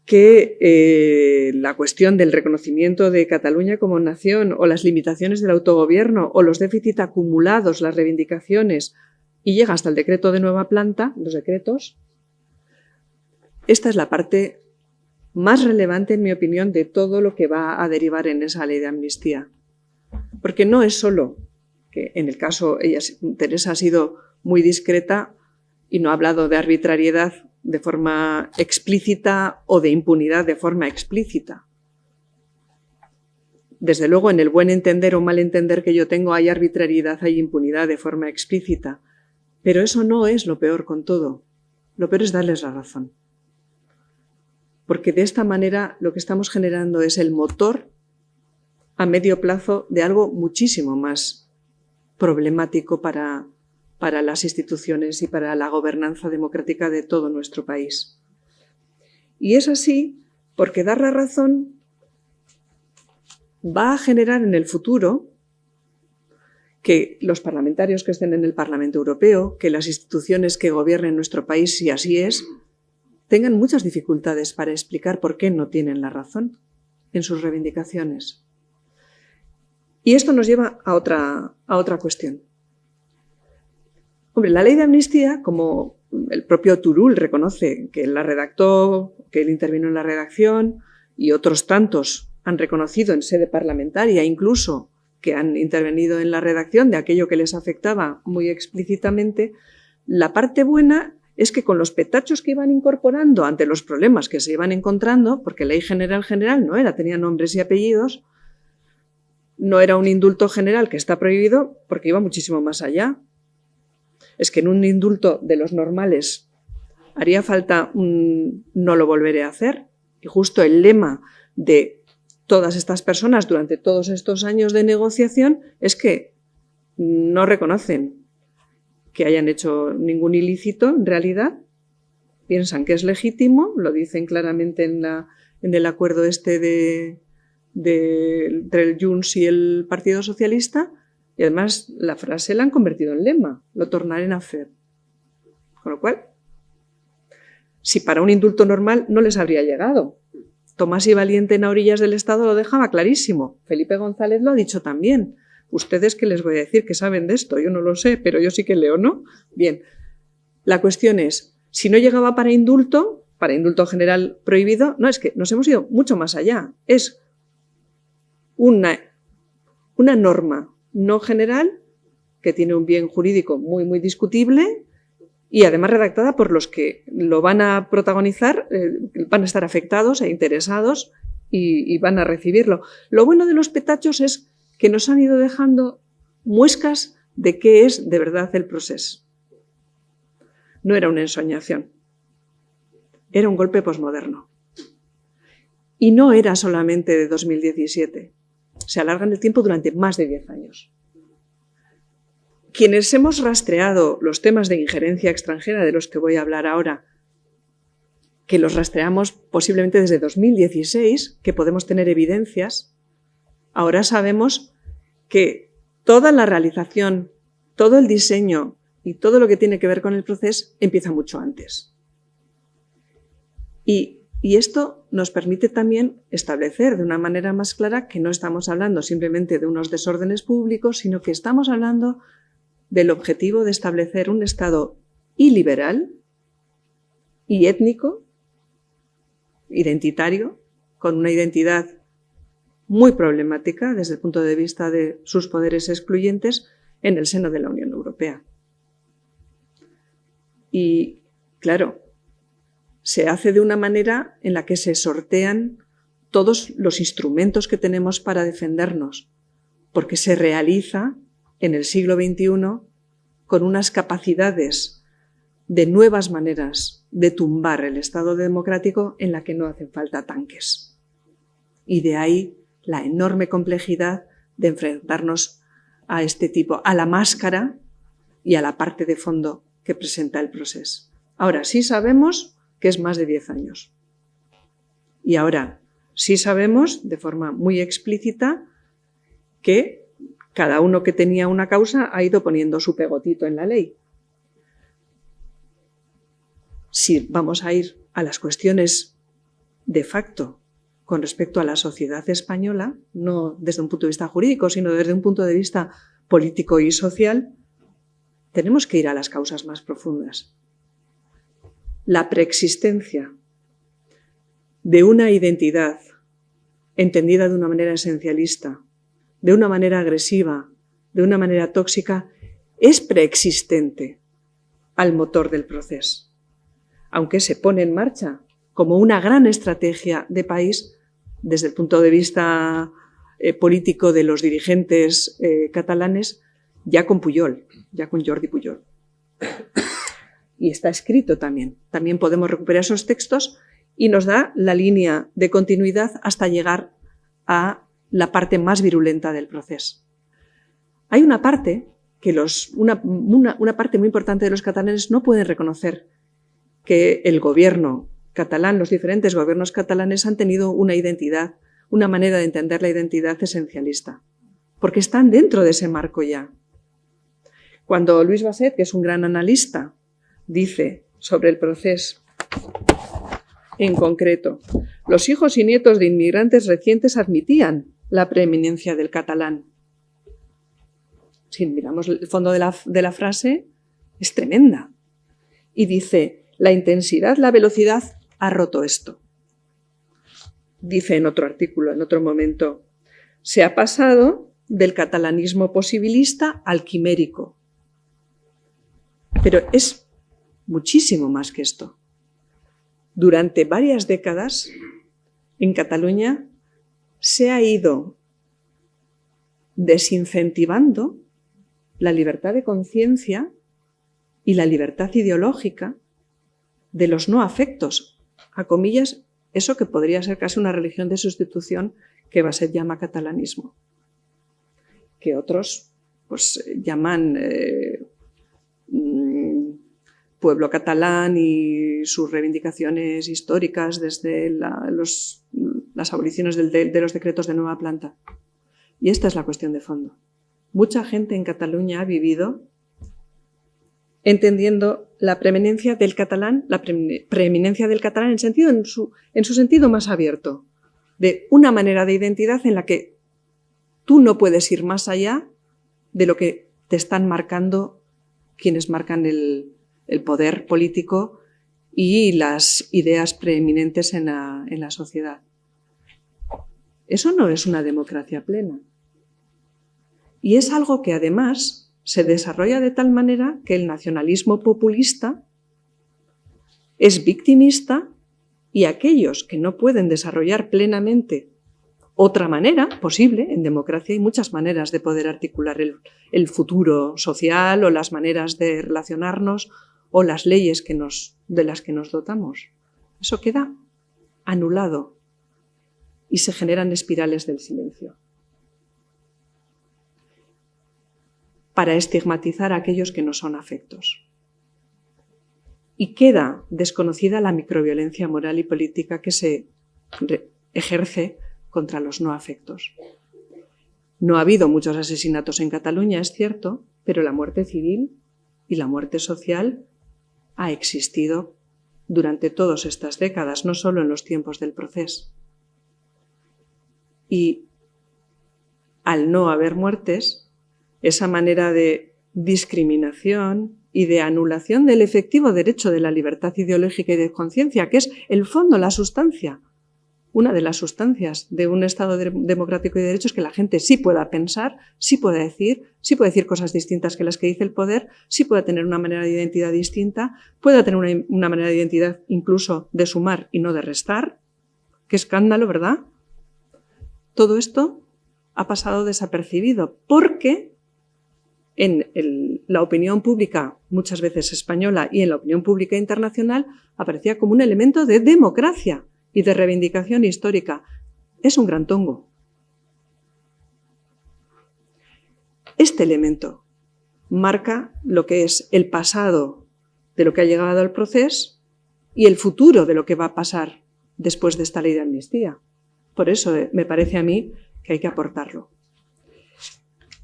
que la cuestión del reconocimiento de Cataluña como nación o las limitaciones del autogobierno o los déficits acumulados, las reivindicaciones, y llega hasta el decreto de nueva planta, los decretos, esta es la parte más relevante, en mi opinión, de todo lo que va a derivar en esa ley de amnistía. Porque no es solo que en el caso, Teresa ha sido muy discreta y no ha hablado de arbitrariedad de forma explícita o de impunidad de forma explícita. Desde luego, en el buen entender o mal entender que yo tengo, hay arbitrariedad, hay impunidad de forma explícita. Pero eso no es lo peor con todo. Lo peor es darles la razón. Porque de esta manera lo que estamos generando es el motor a medio plazo de algo muchísimo más problemático para las instituciones y para la gobernanza democrática de todo nuestro país. Y es así porque dar la razón va a generar en el futuro que los parlamentarios que estén en el Parlamento Europeo, que las instituciones que gobiernen nuestro país, si así es, tengan muchas dificultades para explicar por qué no tienen la razón en sus reivindicaciones. Y esto nos lleva a otra cuestión. Hombre, la ley de amnistía, como el propio Turull reconoce que él la redactó, que él intervino en la redacción y otros tantos han reconocido en sede parlamentaria, incluso que han intervenido en la redacción de aquello que les afectaba muy explícitamente, la parte buena es que con los petachos que iban incorporando ante los problemas que se iban encontrando, porque ley general no era, tenía nombres y apellidos, no era un indulto general que está prohibido porque iba muchísimo más allá. Es que en un indulto de los normales haría falta un no lo volveré a hacer. Y justo el lema de todas estas personas durante todos estos años de negociación es que no reconocen que hayan hecho ningún ilícito en realidad, piensan que es legítimo, lo dicen claramente en el acuerdo entre el Junts y el Partido Socialista, y además la frase la han convertido en lema, lo tornarán a hacer. Con lo cual, si para un indulto normal no les habría llegado. Tomás y Valiente en A orillas del Estado lo dejaba clarísimo. Felipe González lo ha dicho también. Ustedes, ¿qué les voy a decir? Que saben de esto. Yo no lo sé, pero yo sí que leo, ¿no? Bien. La cuestión es, si no llegaba para indulto general prohibido, no, es que nos hemos ido mucho más allá. Es una norma no general que tiene un bien jurídico muy, muy discutible y además redactada por los que lo van a protagonizar, van a estar afectados e interesados y van a recibirlo. Lo bueno de los petachos es que nos han ido dejando muescas de qué es de verdad el proceso. No era una ensoñación, era un golpe posmoderno. Y no era solamente de 2017, se alarga en el tiempo durante más de 10 años. Quienes hemos rastreado los temas de injerencia extranjera de los que voy a hablar ahora, que los rastreamos posiblemente desde 2016, que podemos tener evidencias, ahora sabemos que toda la realización, todo el diseño y todo lo que tiene que ver con el proceso empieza mucho antes. Y esto nos permite también establecer de una manera más clara que no estamos hablando simplemente de unos desórdenes públicos, sino que estamos hablando del objetivo de establecer un Estado iliberal y étnico, identitario, con una identidad muy problemática desde el punto de vista de sus poderes excluyentes en el seno de la Unión Europea. Y, claro, se hace de una manera en la que se sortean todos los instrumentos que tenemos para defendernos, porque se realiza en el siglo XXI con unas capacidades de nuevas maneras de tumbar el Estado democrático en la que no hacen falta tanques. Y de ahí la enorme complejidad de enfrentarnos a este tipo, a la máscara y a la parte de fondo que presenta el proceso. Ahora sí sabemos que es más de 10 años. Y ahora sí sabemos de forma muy explícita que cada uno que tenía una causa ha ido poniendo su pegotito en la ley. Si vamos a ir a las cuestiones de facto con respecto a la sociedad española, no desde un punto de vista jurídico, sino desde un punto de vista político y social, tenemos que ir a las causas más profundas. La preexistencia de una identidad entendida de una manera esencialista, de una manera agresiva, de una manera tóxica, es preexistente al motor del proceso. Aunque se pone en marcha como una gran estrategia de país desde el punto de vista político de los dirigentes catalanes, ya con Pujol, ya con Jordi Pujol. Y está escrito también. También podemos recuperar esos textos y nos da la línea de continuidad hasta llegar a la parte más virulenta del proceso. Hay una parte que una parte muy importante de los catalanes no pueden reconocer que el gobierno catalán, los diferentes gobiernos catalanes han tenido una identidad, una manera de entender la identidad esencialista, porque están dentro de ese marco ya. Cuando Luis Basset, que es un gran analista, dice sobre el proceso en concreto, los hijos y nietos de inmigrantes recientes admitían la preeminencia del catalán. Si miramos el fondo de la frase, es tremenda. Y dice, la intensidad, la velocidad ha roto esto. Dice en otro artículo, en otro momento, se ha pasado del catalanismo posibilista al quimérico. Pero es muchísimo más que esto. Durante varias décadas, en Cataluña se ha ido desincentivando la libertad de conciencia y la libertad ideológica de los no afectos, a comillas, eso que podría ser casi una religión de sustitución que Baset llama catalanismo, que otros pues llaman pueblo catalán y sus reivindicaciones históricas desde las aboliciones de los decretos de nueva planta. Y esta es la cuestión de fondo. Mucha gente en Cataluña ha vivido entendiendo la preeminencia del catalán, en su sentido más abierto, de una manera de identidad en la que tú no puedes ir más allá de lo que te están marcando quienes marcan el poder político y las ideas preeminentes en la sociedad. Eso no es una democracia plena. Y es algo que además se desarrolla de tal manera que el nacionalismo populista es victimista y aquellos que no pueden desarrollar plenamente otra manera posible, en democracia hay muchas maneras de poder articular el futuro social o las maneras de relacionarnos o las leyes de las que nos dotamos. Eso queda anulado y se generan espirales del silencio para estigmatizar a aquellos que no son afectos. Y queda desconocida la microviolencia moral y política que se ejerce contra los no afectos. No ha habido muchos asesinatos en Cataluña, es cierto, pero la muerte civil y la muerte social ha existido durante todas estas décadas, no solo en los tiempos del proceso. Y al no haber muertes, esa manera de discriminación y de anulación del efectivo derecho de la libertad ideológica y de conciencia, que es el fondo, la sustancia, una de las sustancias de un Estado democrático y de derecho, es que la gente sí pueda pensar, sí pueda decir cosas distintas que las que dice el poder, sí pueda tener una manera de identidad distinta, pueda tener una manera de identidad incluso de sumar y no de restar. ¡Qué escándalo!, ¿verdad? Todo esto ha pasado desapercibido porque en la opinión pública, muchas veces española, y en la opinión pública internacional, aparecía como un elemento de democracia y de reivindicación histórica. Es un gran tongo. Este elemento marca lo que es el pasado de lo que ha llegado al proceso y el futuro de lo que va a pasar después de esta ley de amnistía. Por eso me parece a mí que hay que aportarlo.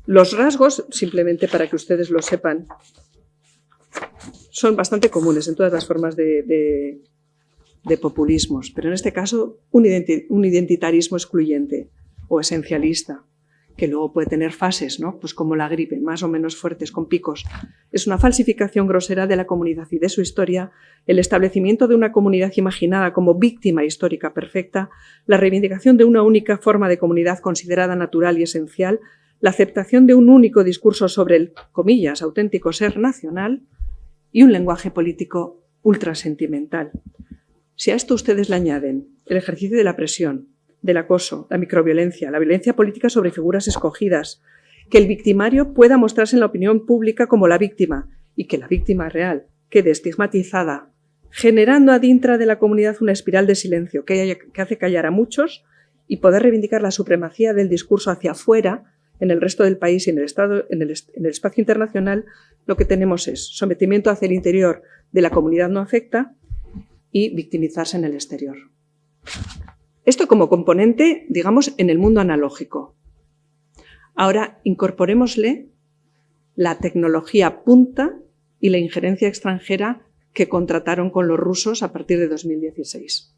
Los rasgos, simplemente para que ustedes lo sepan, son bastante comunes en todas las formas de populismos, pero en este caso un identitarismo excluyente o esencialista, que luego puede tener fases, ¿no? Pues como la gripe, más o menos fuertes, con picos. Es una falsificación grosera de la comunidad y de su historia, el establecimiento de una comunidad imaginada como víctima histórica perfecta, la reivindicación de una única forma de comunidad considerada natural y esencial, la aceptación de un único discurso sobre el, comillas, auténtico ser nacional y un lenguaje político ultrasentimental. Si a esto ustedes le añaden el ejercicio de la presión, del acoso, la microviolencia, la violencia política sobre figuras escogidas, que el victimario pueda mostrarse en la opinión pública como la víctima y que la víctima real quede estigmatizada, generando adintra de la comunidad una espiral de silencio que hace callar a muchos y poder reivindicar la supremacía del discurso hacia afuera, en el resto del país y en el espacio internacional, lo que tenemos es sometimiento hacia el interior de la comunidad no afecta y victimizarse en el exterior. Esto como componente, digamos, en el mundo analógico. Ahora incorporémosle la tecnología punta y la injerencia extranjera que contrataron con los rusos a partir de 2016.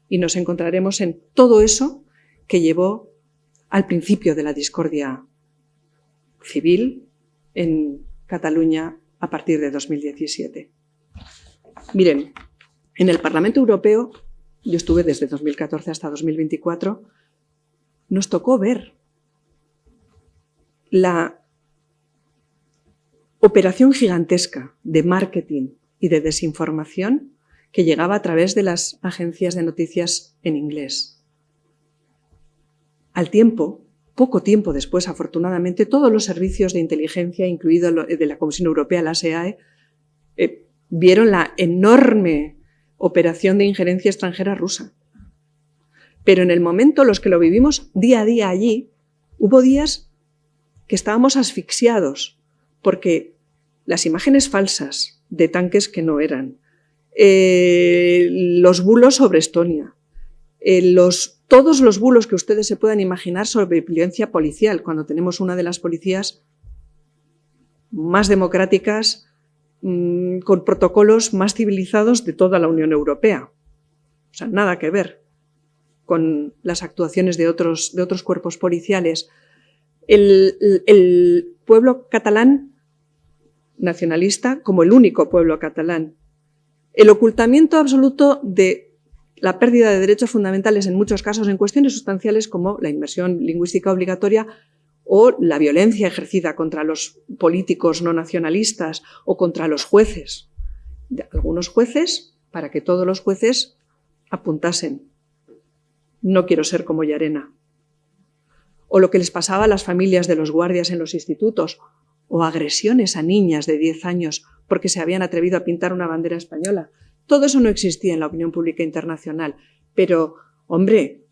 Y nos encontraremos en todo eso que llevó al principio de la discordia civil en Cataluña a partir de 2017. Miren, en el Parlamento Europeo, yo estuve desde 2014 hasta 2024, nos tocó ver la operación gigantesca de marketing y de desinformación que llegaba a través de las agencias de noticias en inglés. Al tiempo, poco tiempo después, afortunadamente, todos los servicios de inteligencia, incluido de la Comisión Europea, la SEAE, vieron la enorme operación de injerencia extranjera rusa. Pero en el momento, los que lo vivimos día a día allí, hubo días que estábamos asfixiados porque las imágenes falsas de tanques que no eran, los bulos sobre Estonia, todos los bulos que ustedes se puedan imaginar sobre violencia policial, cuando tenemos una de las policías más democráticas, con protocolos más civilizados de toda la Unión Europea. O sea, nada que ver con las actuaciones de otros cuerpos policiales. El pueblo catalán nacionalista como el único pueblo catalán. El ocultamiento absoluto de la pérdida de derechos fundamentales en muchos casos en cuestiones sustanciales como la inmersión lingüística obligatoria o la violencia ejercida contra los políticos no nacionalistas o contra los jueces. De algunos jueces, para que todos los jueces apuntasen: no quiero ser como Llarena. O lo que les pasaba a las familias de los guardias en los institutos, o agresiones a niñas de 10 años porque se habían atrevido a pintar una bandera española. Todo eso no existía en la opinión pública internacional. Pero, hombre,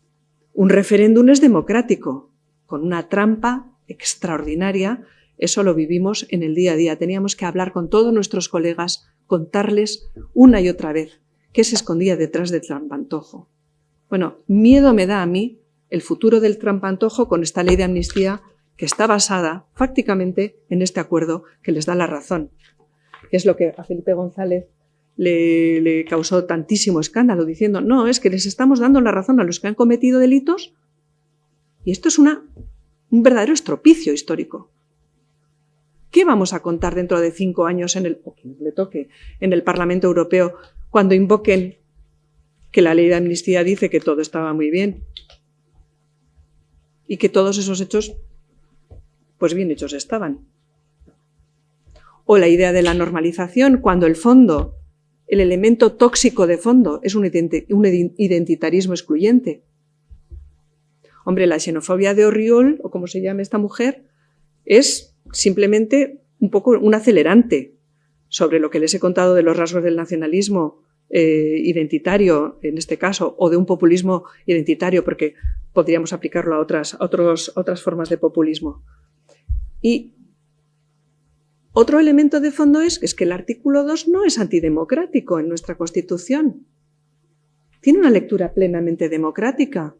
un referéndum es democrático, con una trampa extraordinaria. Eso lo vivimos en el día a día. Teníamos que hablar con todos nuestros colegas, contarles una y otra vez qué se escondía detrás del trampantojo. Bueno, miedo me da a mí el futuro del trampantojo con esta ley de amnistía que está basada fácticamente en este acuerdo que les da la razón, que es lo que a Felipe González le causó tantísimo escándalo, diciendo: no, es que les estamos dando la razón a los que han cometido delitos, y esto es un verdadero estropicio histórico. ¿Qué vamos a contar dentro de 5 años o quien le toque, en el Parlamento Europeo cuando invoquen que la ley de amnistía dice que todo estaba muy bien y que todos esos hechos, pues bien hechos estaban? O la idea de la normalización, cuando el fondo, el elemento tóxico de fondo, es un identitarismo excluyente. Hombre, la xenofobia de Oriol, o como se llame esta mujer, es simplemente un poco un acelerante sobre lo que les he contado de los rasgos del nacionalismo identitario, en este caso, o de un populismo identitario, porque podríamos aplicarlo a otras formas de populismo. Y otro elemento de fondo es que el artículo 2 no es antidemocrático en nuestra Constitución. Tiene una lectura plenamente democrática.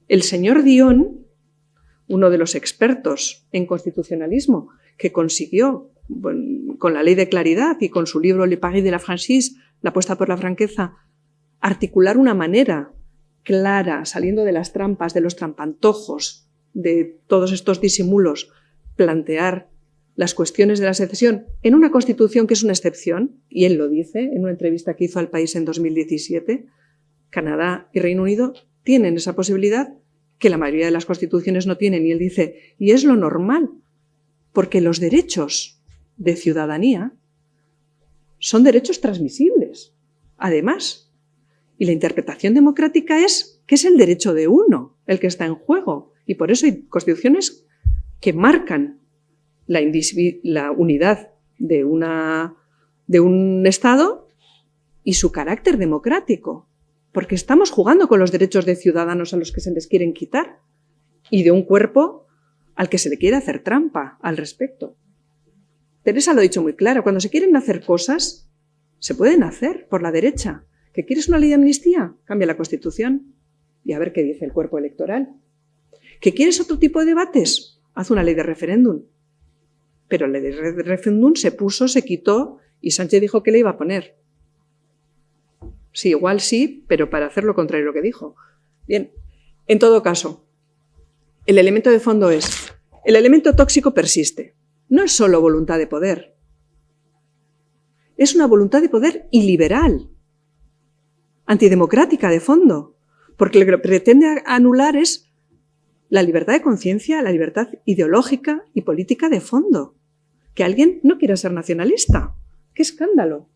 El señor Dion, uno de los expertos en constitucionalismo, que consiguió, con la Ley de Claridad y con su libro Le Pari de la Franchise, la apuesta por la franqueza, articular una manera clara, saliendo de las trampas, de los trampantojos, de todos estos disimulos, plantear las cuestiones de la secesión en una Constitución que es una excepción, y él lo dice en una entrevista que hizo al País en 2017, Canadá y Reino Unido tienen esa posibilidad que la mayoría de las constituciones no tienen, y él dice, y es lo normal, porque los derechos de ciudadanía son derechos transmisibles, además, y la interpretación democrática es que es el derecho de uno el que está en juego, y por eso hay constituciones que marcan la unidad de un Estado y su carácter democrático, porque estamos jugando con los derechos de ciudadanos a los que se les quieren quitar y de un cuerpo al que se le quiere hacer trampa al respecto. Teresa lo ha dicho muy claro, cuando se quieren hacer cosas, se pueden hacer por la derecha. ¿Que quieres una ley de amnistía? Cambia la Constitución y a ver qué dice el cuerpo electoral. ¿Que quieres otro tipo de debates? Haz una ley de referéndum. Pero la ley de referéndum se puso, se quitó y Sánchez dijo que le iba a poner. Sí, igual sí, pero para hacer lo contrario de lo que dijo. Bien, en todo caso, el elemento de fondo es, el elemento tóxico persiste. No es solo voluntad de poder. Es una voluntad de poder iliberal, antidemocrática de fondo, porque lo que pretende anular es la libertad de conciencia, la libertad ideológica y política de fondo. Que alguien no quiera ser nacionalista. ¡Qué escándalo!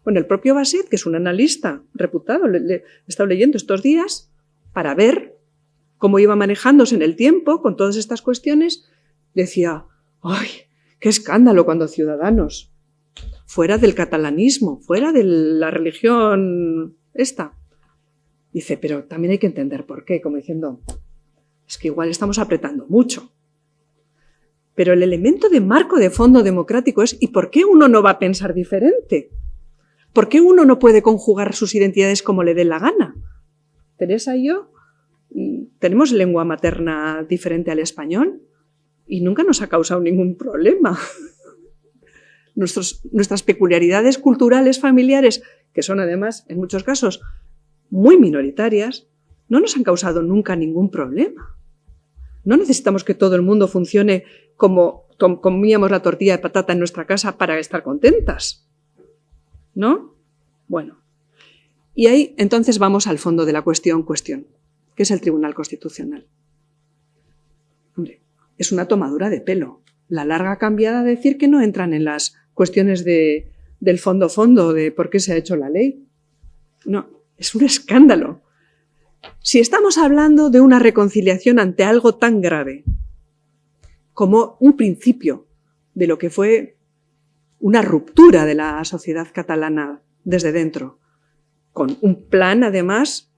Bueno, el propio Basset, que es un analista reputado, le he estado leyendo estos días para ver cómo iba manejándose en el tiempo con todas estas cuestiones, decía, ¡ay, qué escándalo cuando Ciudadanos, fuera del catalanismo, fuera de la religión esta! Dice, pero también hay que entender por qué, como diciendo, es que igual estamos apretando mucho. Pero el elemento de marco de fondo democrático es, ¿y por qué uno no va a pensar diferente? ¿Por qué uno no puede conjugar sus identidades como le dé la gana? Teresa y yo tenemos lengua materna diferente al español y nunca nos ha causado ningún problema. Nuestras peculiaridades culturales, familiares, que son además, en muchos casos, muy minoritarias, no nos han causado nunca ningún problema. No necesitamos que todo el mundo funcione como comíamos la tortilla de patata en nuestra casa para estar contentas, ¿no? Bueno, y ahí entonces vamos al fondo de la cuestión, que es el Tribunal Constitucional. Hombre, es una tomadura de pelo. La larga cambiada de decir que no entran en las cuestiones del fondo de por qué se ha hecho la ley. No, es un escándalo. Si estamos hablando de una reconciliación ante algo tan grave como un principio de lo que fue una ruptura de la sociedad catalana desde dentro, con un plan además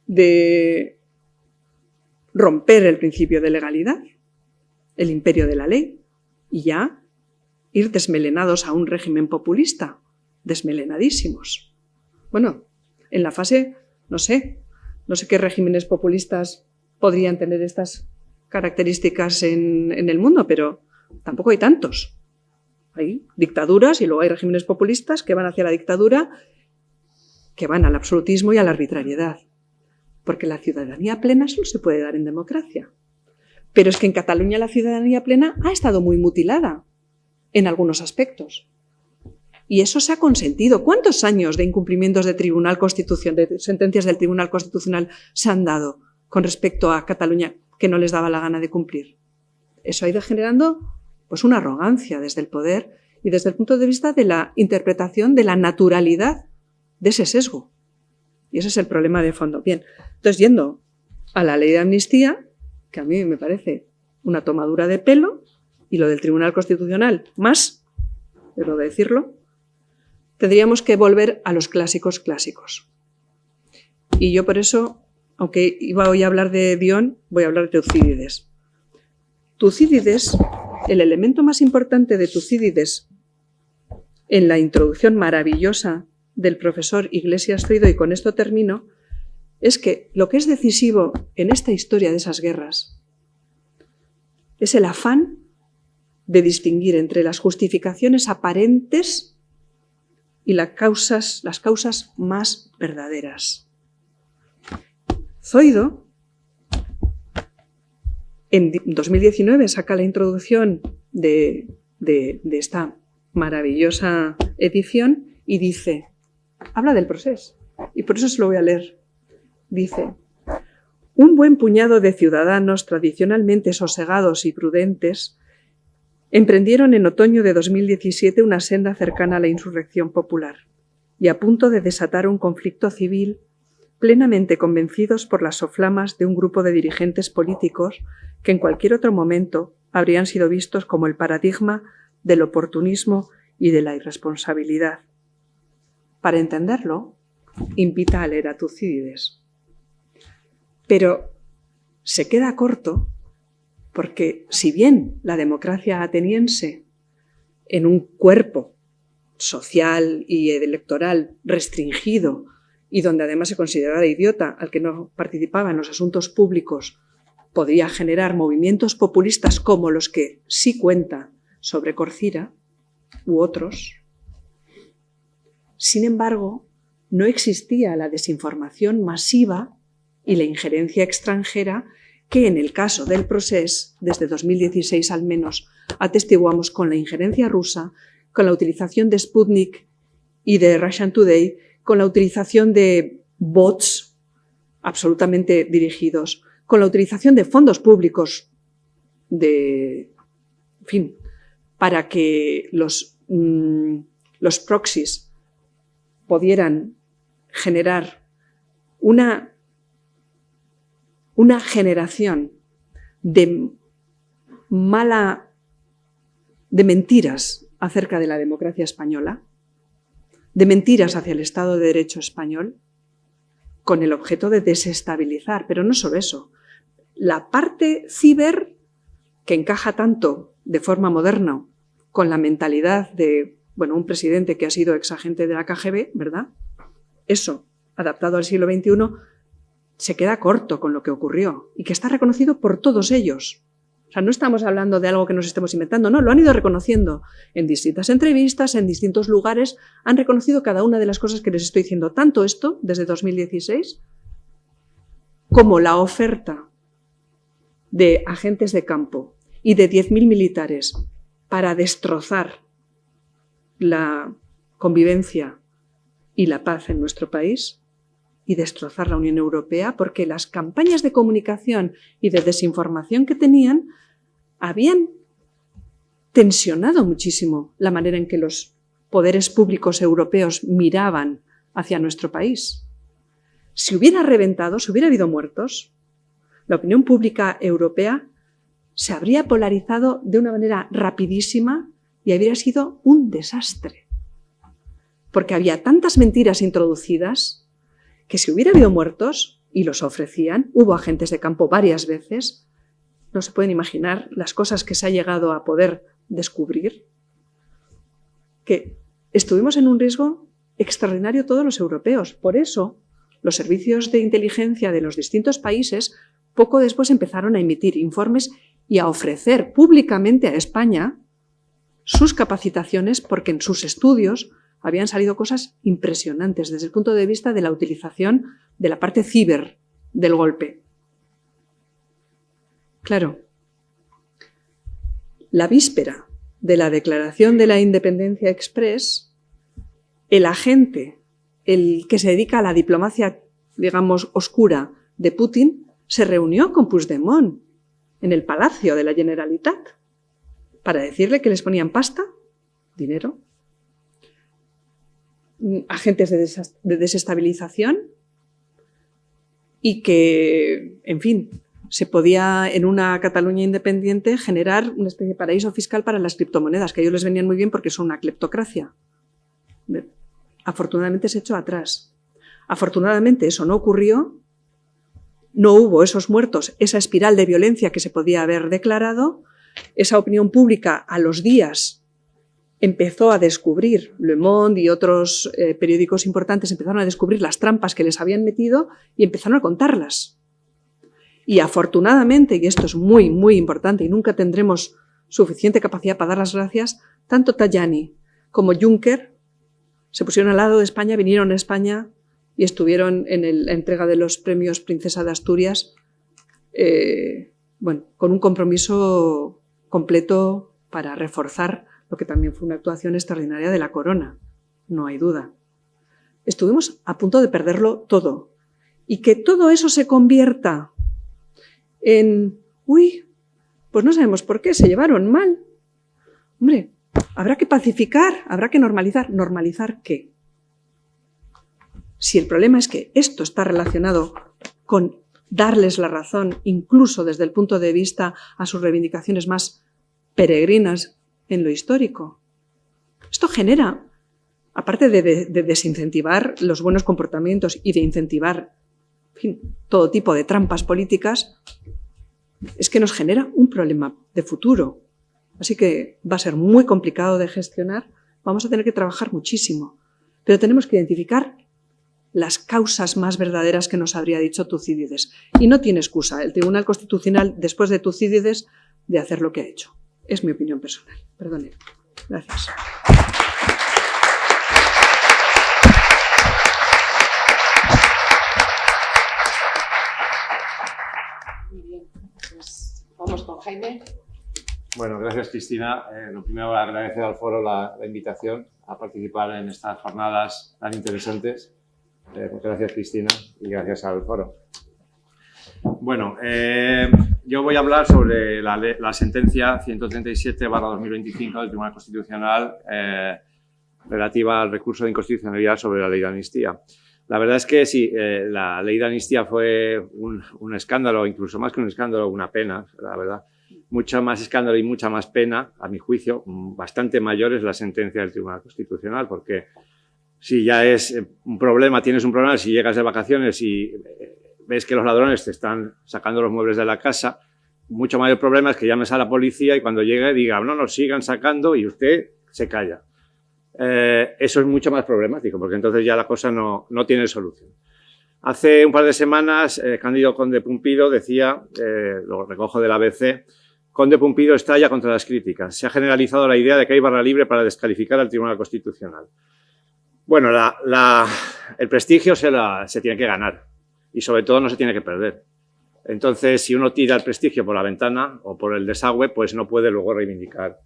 de romper el principio de legalidad, el imperio de la ley, y ya ir desmelenados a un régimen populista, desmelenadísimos. Bueno, en la fase, no sé qué regímenes populistas podrían tener estas características en el mundo, pero tampoco hay tantos. Hay dictaduras y luego hay regímenes populistas que van hacia la dictadura, que van al absolutismo y a la arbitrariedad. Porque la ciudadanía plena solo se puede dar en democracia. Pero es que en Cataluña la ciudadanía plena ha estado muy mutilada en algunos aspectos. Y eso se ha consentido. ¿Cuántos años de incumplimientos de sentencias del Tribunal Constitucional se han dado con respecto a Cataluña que no les daba la gana de cumplir? Eso ha ido generando pues una arrogancia desde el poder y desde el punto de vista de la interpretación de la naturalidad de ese sesgo. Y ese es el problema de fondo. Bien, entonces yendo a la ley de amnistía, que a mí me parece una tomadura de pelo, y lo del Tribunal Constitucional más, debo decirlo, tendríamos que volver a los clásicos. Y yo por eso, aunque iba hoy a hablar de Bion, voy a hablar de Tucídides. Tucídides, el elemento más importante de Tucídides en la introducción maravillosa del profesor Iglesias Zoido, y con esto termino, es que lo que es decisivo en esta historia de esas guerras es el afán de distinguir entre las justificaciones aparentes y las causas más verdaderas. Zoido, en 2019, saca la introducción de esta maravillosa edición y dice, habla del proceso, y por eso se lo voy a leer. Dice, un buen puñado de ciudadanos tradicionalmente sosegados y prudentes emprendieron en otoño de 2017 una senda cercana a la insurrección popular y a punto de desatar un conflicto civil, plenamente convencidos por las soflamas de un grupo de dirigentes políticos que en cualquier otro momento habrían sido vistos como el paradigma del oportunismo y de la irresponsabilidad. Para entenderlo, invita a leer a Tucídides. Pero se queda corto porque, si bien la democracia ateniense, en un cuerpo social y electoral restringido y donde además se consideraba idiota al que no participaba en los asuntos públicos, podría generar movimientos populistas como los que sí cuenta sobre Corcira u otros, sin embargo, no existía la desinformación masiva y la injerencia extranjera que en el caso del Procés, desde 2016 al menos, atestiguamos con la injerencia rusa, con la utilización de Sputnik y de Russian Today, con la utilización de bots absolutamente dirigidos, con la utilización de fondos públicos para que los proxies pudieran generar una generación de mentiras acerca de la democracia española, de mentiras hacia el Estado de Derecho español, con el objeto de desestabilizar. Pero no solo eso, la parte ciber, que encaja tanto de forma moderna con la mentalidad de un presidente que ha sido exagente de la KGB, ¿verdad? Eso, adaptado al siglo XXI, se queda corto con lo que ocurrió y que está reconocido por todos ellos. O sea, no estamos hablando de algo que nos estemos inventando, no, lo han ido reconociendo en distintas entrevistas, en distintos lugares, han reconocido cada una de las cosas que les estoy diciendo, tanto esto, desde 2016, como la oferta de agentes de campo y de 10.000 militares para destrozar la convivencia y la paz en nuestro país y destrozar la Unión Europea, porque las campañas de comunicación y de desinformación que tenían habían tensionado muchísimo la manera en que los poderes públicos europeos miraban hacia nuestro país. Si hubiera reventado, si hubiera habido muertos, la opinión pública europea se habría polarizado de una manera rapidísima y habría sido un desastre. Porque había tantas mentiras introducidas que si hubiera habido muertos, y los ofrecían, hubo agentes de campo varias veces, no se pueden imaginar las cosas que se ha llegado a poder descubrir, que estuvimos en un riesgo extraordinario todos los europeos. Por eso, los servicios de inteligencia de los distintos países poco después empezaron a emitir informes y a ofrecer públicamente a España sus capacitaciones, porque en sus estudios habían salido cosas impresionantes desde el punto de vista de la utilización de la parte ciber del golpe. Claro, la víspera de la declaración de la Independencia Express, el agente, el que se dedica a la diplomacia, digamos, oscura de Putin, se reunió con Puigdemont en el Palacio de la Generalitat para decirle que les ponían pasta, dinero, agentes de desestabilización y que, en fin, se podía en una Cataluña independiente generar una especie de paraíso fiscal para las criptomonedas, que a ellos les venían muy bien porque son una cleptocracia. Afortunadamente se echó atrás. Afortunadamente eso no ocurrió, no hubo esos muertos, esa espiral de violencia que se podía haber declarado, esa opinión pública a los días empezó a descubrir, Le Monde y otros periódicos importantes empezaron a descubrir las trampas que les habían metido y empezaron a contarlas. Y afortunadamente, y esto es muy, muy importante y nunca tendremos suficiente capacidad para dar las gracias, tanto Tajani como Juncker se pusieron al lado de España, vinieron a España y estuvieron en la entrega de los premios Princesa de Asturias, con un compromiso completo para reforzar lo que también fue una actuación extraordinaria de la corona, no hay duda. Estuvimos a punto de perderlo todo. Y que todo eso se convierta en, pues no sabemos por qué, se llevaron mal. Hombre, habrá que pacificar, habrá que normalizar. ¿Normalizar qué? Si el problema es que esto está relacionado con darles la razón, incluso desde el punto de vista a sus reivindicaciones más peregrinas en lo histórico. Esto genera, aparte de desincentivar los buenos comportamientos y de incentivar, en fin, todo tipo de trampas políticas, es que nos genera un problema de futuro. Así que va a ser muy complicado de gestionar, vamos a tener que trabajar muchísimo, pero tenemos que identificar las causas más verdaderas que nos habría dicho Tucídides. Y no tiene excusa el Tribunal Constitucional, después de Tucídides, de hacer lo que ha hecho. Es mi opinión personal. Perdone. Gracias. Muy bien. Pues vamos con Jaime. Bueno, gracias Cristina. Lo primero, agradecer al foro la invitación a participar en estas jornadas tan interesantes. Gracias Cristina y gracias al foro. Bueno, yo voy a hablar sobre la sentencia 137/2025 del Tribunal Constitucional relativa al recurso de inconstitucionalidad sobre la ley de amnistía. La verdad es que sí, la ley de amnistía fue un escándalo, incluso más que un escándalo, una pena, la verdad. Mucho más escándalo y mucha más pena, a mi juicio, bastante mayor es la sentencia del Tribunal Constitucional, porque si ya es un problema, tienes un problema, si llegas de vacaciones y ves que los ladrones te están sacando los muebles de la casa, mucho mayor problema es que llames a la policía y cuando llegue diga, no, nos sigan sacando y usted se calla. Eso es mucho más problemático, porque entonces ya la cosa no tiene solución. Hace un par de semanas, Cándido Conde Pumpido decía, lo recojo del ABC, Conde Pumpido estalla contra las críticas. Se ha generalizado la idea de que hay barra libre para descalificar al Tribunal Constitucional. Bueno, el prestigio se tiene que ganar y sobre todo no se tiene que perder. Entonces, si uno tira el prestigio por la ventana o por el desagüe, pues no puede luego reivindicar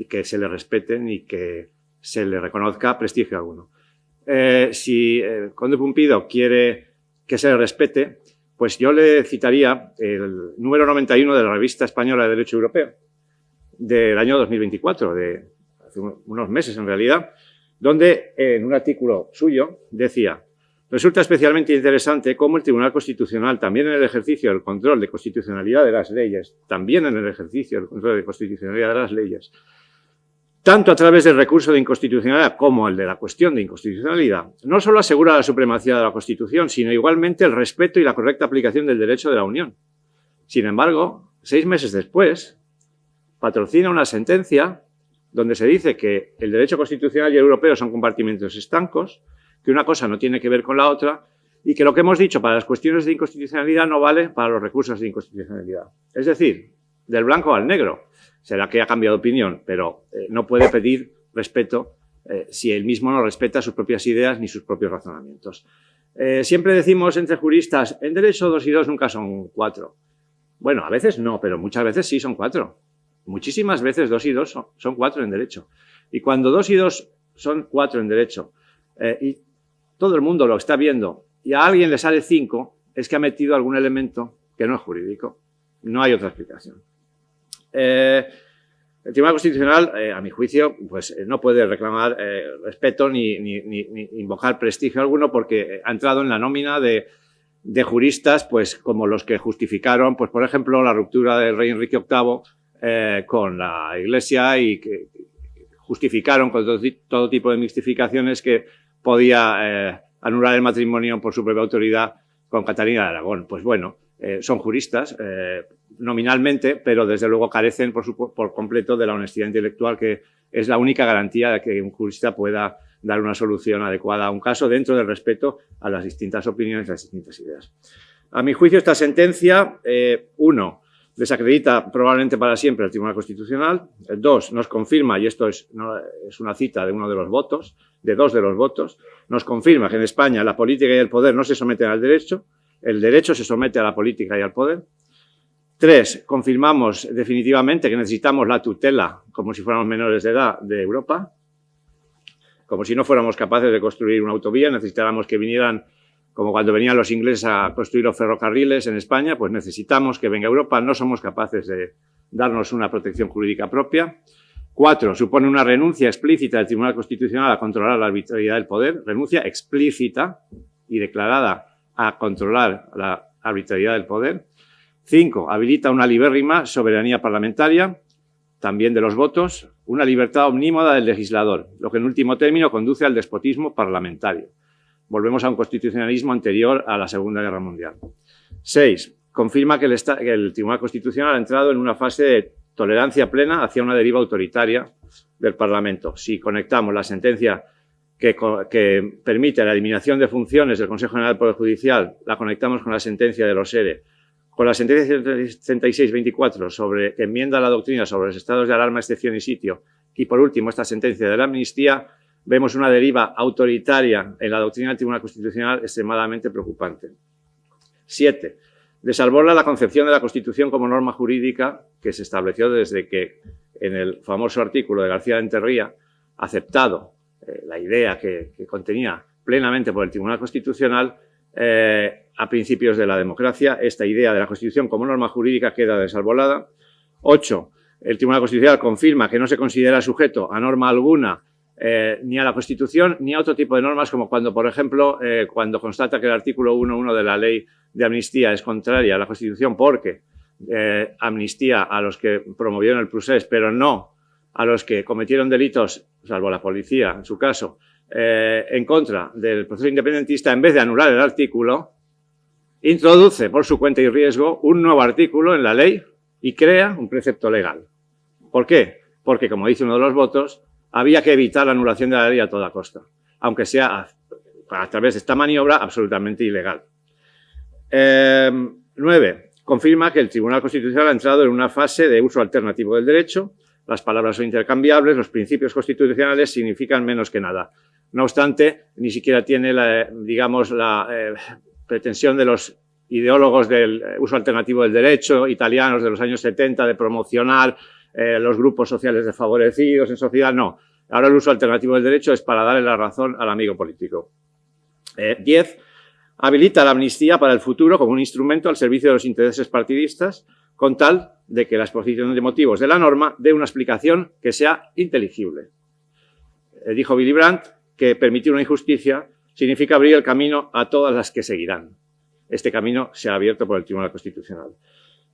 que se le respete ni que se le reconozca prestigio alguno. Si Conde Pumpido quiere que se le respete, pues yo le citaría el número 91 de la Revista Española de Derecho Europeo del año 2024, de hace unos meses en realidad, donde en un artículo suyo decía: resulta especialmente interesante cómo el Tribunal Constitucional, también en el ejercicio del control de constitucionalidad de las leyes, tanto a través del recurso de inconstitucionalidad como el de la cuestión de inconstitucionalidad, no solo asegura la supremacía de la Constitución, sino igualmente el respeto y la correcta aplicación del derecho de la Unión. Sin embargo, 6 meses después, patrocina una sentencia donde se dice que el derecho constitucional y el europeo son compartimentos estancos, que una cosa no tiene que ver con la otra y que lo que hemos dicho para las cuestiones de inconstitucionalidad no vale para los recursos de inconstitucionalidad. Es decir, del blanco al negro. Será que ha cambiado de opinión, pero no puede pedir respeto si él mismo no respeta sus propias ideas ni sus propios razonamientos. Siempre decimos entre juristas, en derecho 2 y 2 nunca son 4. Bueno, a veces no, pero muchas veces sí son 4. Muchísimas veces 2 y 2 son 4 en derecho. Y cuando 2 y 2 son 4 en derecho y todo el mundo lo está viendo y a alguien le sale 5, es que ha metido algún elemento que no es jurídico. No hay otra explicación. El Tribunal Constitucional, a mi juicio, pues no puede reclamar respeto ni invocar prestigio alguno porque ha entrado en la nómina de juristas pues como los que justificaron, pues por ejemplo, la ruptura del rey Enrique VIII con la Iglesia y que justificaron con todo tipo de mistificaciones que podía anular el matrimonio por su propia autoridad con Catalina de Aragón. Pues bueno, son juristas nominalmente, pero desde luego carecen por completo de la honestidad intelectual, que es la única garantía de que un jurista pueda dar una solución adecuada a un caso dentro del respeto a las distintas opiniones y las distintas ideas. A mi juicio, esta sentencia, 1, desacredita probablemente para siempre al Tribunal Constitucional. 2, nos confirma, y esto es una cita de uno de los votos, de 2 de los votos, nos confirma que en España la política y el poder no se someten al derecho, el derecho se somete a la política y al poder. 3, confirmamos definitivamente que necesitamos la tutela, como si fuéramos menores de edad, de Europa. Como si no fuéramos capaces de construir una autovía, necesitáramos que vinieran, como cuando venían los ingleses a construir los ferrocarriles en España, pues necesitamos que venga Europa. No somos capaces de darnos una protección jurídica propia. 4, supone una renuncia explícita del Tribunal Constitucional a controlar la arbitrariedad del poder, renuncia explícita y declarada a controlar la arbitrariedad del poder. 5, habilita una libérrima soberanía parlamentaria, también de los votos, una libertad omnímoda del legislador, lo que en último término conduce al despotismo parlamentario. Volvemos a un constitucionalismo anterior a la Segunda Guerra Mundial. 6, confirma que el Tribunal Constitucional ha entrado en una fase de tolerancia plena hacia una deriva autoritaria del Parlamento. Si conectamos la sentencia que permite la eliminación de funciones del Consejo General del Poder Judicial, la conectamos con la sentencia de los ERE, con la sentencia 136-24 que enmienda la doctrina sobre los estados de alarma, excepción y sitio, y por último esta sentencia de la amnistía, vemos una deriva autoritaria en la doctrina del Tribunal Constitucional extremadamente preocupante. 7, desarbola la concepción de la Constitución como norma jurídica que se estableció desde que en el famoso artículo de García de Enterría, aceptado la idea que contenía plenamente por el Tribunal Constitucional, a principios de la democracia, esta idea de la Constitución como norma jurídica queda desarbolada. 8, el Tribunal Constitucional confirma que no se considera sujeto a norma alguna ni a la Constitución ni a otro tipo de normas, como cuando, por ejemplo, cuando constata que el artículo 1.1 de la ley de amnistía es contraria a la Constitución porque amnistía a los que promovieron el procés, pero no a los que cometieron delitos, salvo la policía en su caso, en contra del proceso independentista, en vez de anular el artículo, introduce por su cuenta y riesgo un nuevo artículo en la ley y crea un precepto legal. ¿Por qué? Porque, como dice uno de los votos, había que evitar la anulación de la ley a toda costa, aunque sea a través de esta maniobra absolutamente ilegal. 9. Confirma que el Tribunal Constitucional ha entrado en una fase de uso alternativo del derecho. Las palabras son intercambiables, los principios constitucionales significan menos que nada. No obstante, ni siquiera tiene la pretensión de los ideólogos del uso alternativo del derecho italianos de los años 70 de promocionar los grupos sociales desfavorecidos en sociedad. No. Ahora el uso alternativo del derecho es para darle la razón al amigo político. 10. Habilita la amnistía para el futuro como un instrumento al servicio de los intereses partidistas, con tal de que la exposición de motivos de la norma dé una explicación que sea inteligible. Dijo Willy Brandt que permitir una injusticia significa abrir el camino a todas las que seguirán. Este camino se ha abierto por el Tribunal Constitucional.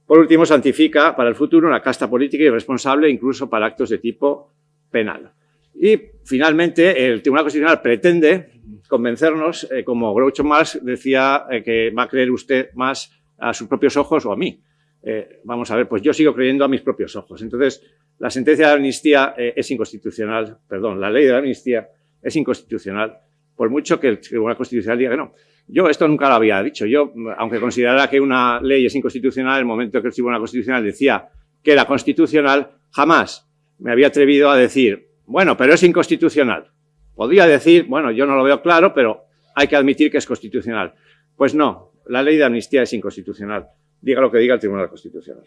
Por último, santifica para el futuro una casta política irresponsable, incluso para actos de tipo penal. Y, finalmente, el Tribunal Constitucional pretende convencernos, como Groucho Marx decía, que va a creer usted más a sus propios ojos o a mí. Vamos a ver, pues yo sigo creyendo a mis propios ojos. Entonces, la sentencia de amnistía es inconstitucional, perdón, la ley de la amnistía es inconstitucional, por mucho que el Tribunal Constitucional diga que no. Yo esto nunca lo había dicho. Yo, aunque considerara que una ley es inconstitucional, en el momento que el Tribunal Constitucional decía que era constitucional, jamás me había atrevido a decir, bueno, pero es inconstitucional. Podría decir, bueno, yo no lo veo claro, pero hay que admitir que es constitucional. Pues no, la ley de amnistía es inconstitucional. Diga lo que diga el Tribunal Constitucional.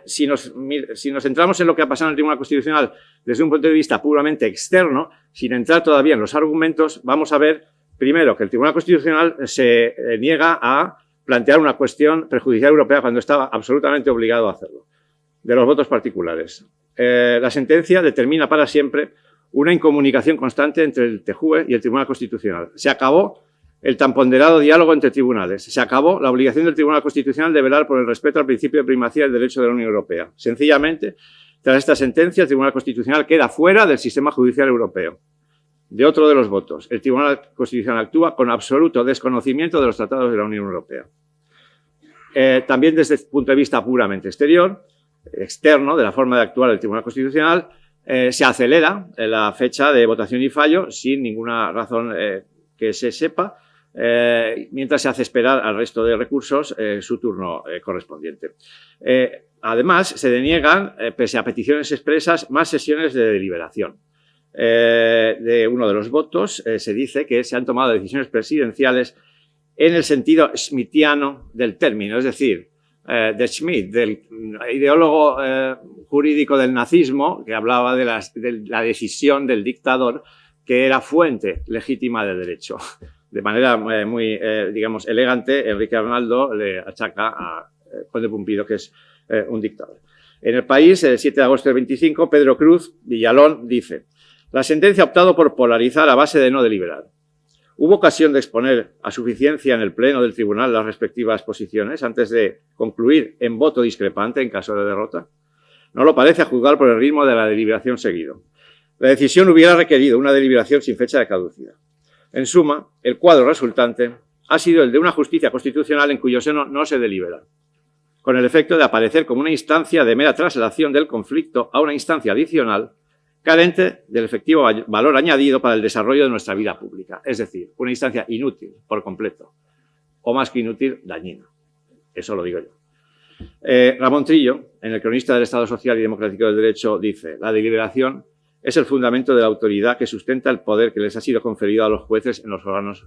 Si nos centramos en lo que ha pasado en el Tribunal Constitucional desde un punto de vista puramente externo, sin entrar todavía en los argumentos, vamos a ver, primero, que el Tribunal Constitucional se niega a plantear una cuestión prejudicial europea cuando estaba absolutamente obligado a hacerlo, de los votos particulares. La sentencia determina para siempre una incomunicación constante entre el TJUE y el Tribunal Constitucional. Se acabó el tan ponderado diálogo entre tribunales. Se acabó la obligación del Tribunal Constitucional de velar por el respeto al principio de primacía del derecho de la Unión Europea. Sencillamente, tras esta sentencia, el Tribunal Constitucional queda fuera del sistema judicial europeo. De otro de los votos, el Tribunal Constitucional actúa con absoluto desconocimiento de los tratados de la Unión Europea. También desde el punto de vista puramente externo, de la forma de actuar del Tribunal Constitucional, se acelera la fecha de votación y fallo sin ninguna razón que se sepa, mientras se hace esperar al resto de recursos su turno correspondiente. Además, se deniegan, pese a peticiones expresas, más sesiones de deliberación. De uno de los votos se dice que se han tomado decisiones presidenciales en el sentido schmittiano del término, es decir, de Schmitt, del ideólogo jurídico del nazismo, que hablaba de la decisión del dictador, que era fuente legítima de derecho. De manera muy, digamos, elegante, Enrique Arnaldo le achaca a Conde Pumpido que es un dictador. En El País, el 7 de agosto del 25, Pedro Cruz Villalón dice: la sentencia ha optado por polarizar a base de no deliberar. ¿Hubo ocasión de exponer a suficiencia en el pleno del tribunal las respectivas posiciones antes de concluir en voto discrepante en caso de derrota? No lo parece a juzgar por el ritmo de la deliberación seguido. La decisión hubiera requerido una deliberación sin fecha de caducidad. En suma, el cuadro resultante ha sido el de una justicia constitucional en cuyo seno no se delibera, con el efecto de aparecer como una instancia de mera traslación del conflicto a una instancia adicional carente del efectivo valor añadido para el desarrollo de nuestra vida pública. Es decir, una instancia inútil por completo, o más que inútil, dañina. Eso lo digo yo. Ramón Trillo, en El cronista del Estado Social y Democrático del Derecho, dice: la deliberación es el fundamento de la autoridad que sustenta el poder que les ha sido conferido a los jueces en los órganos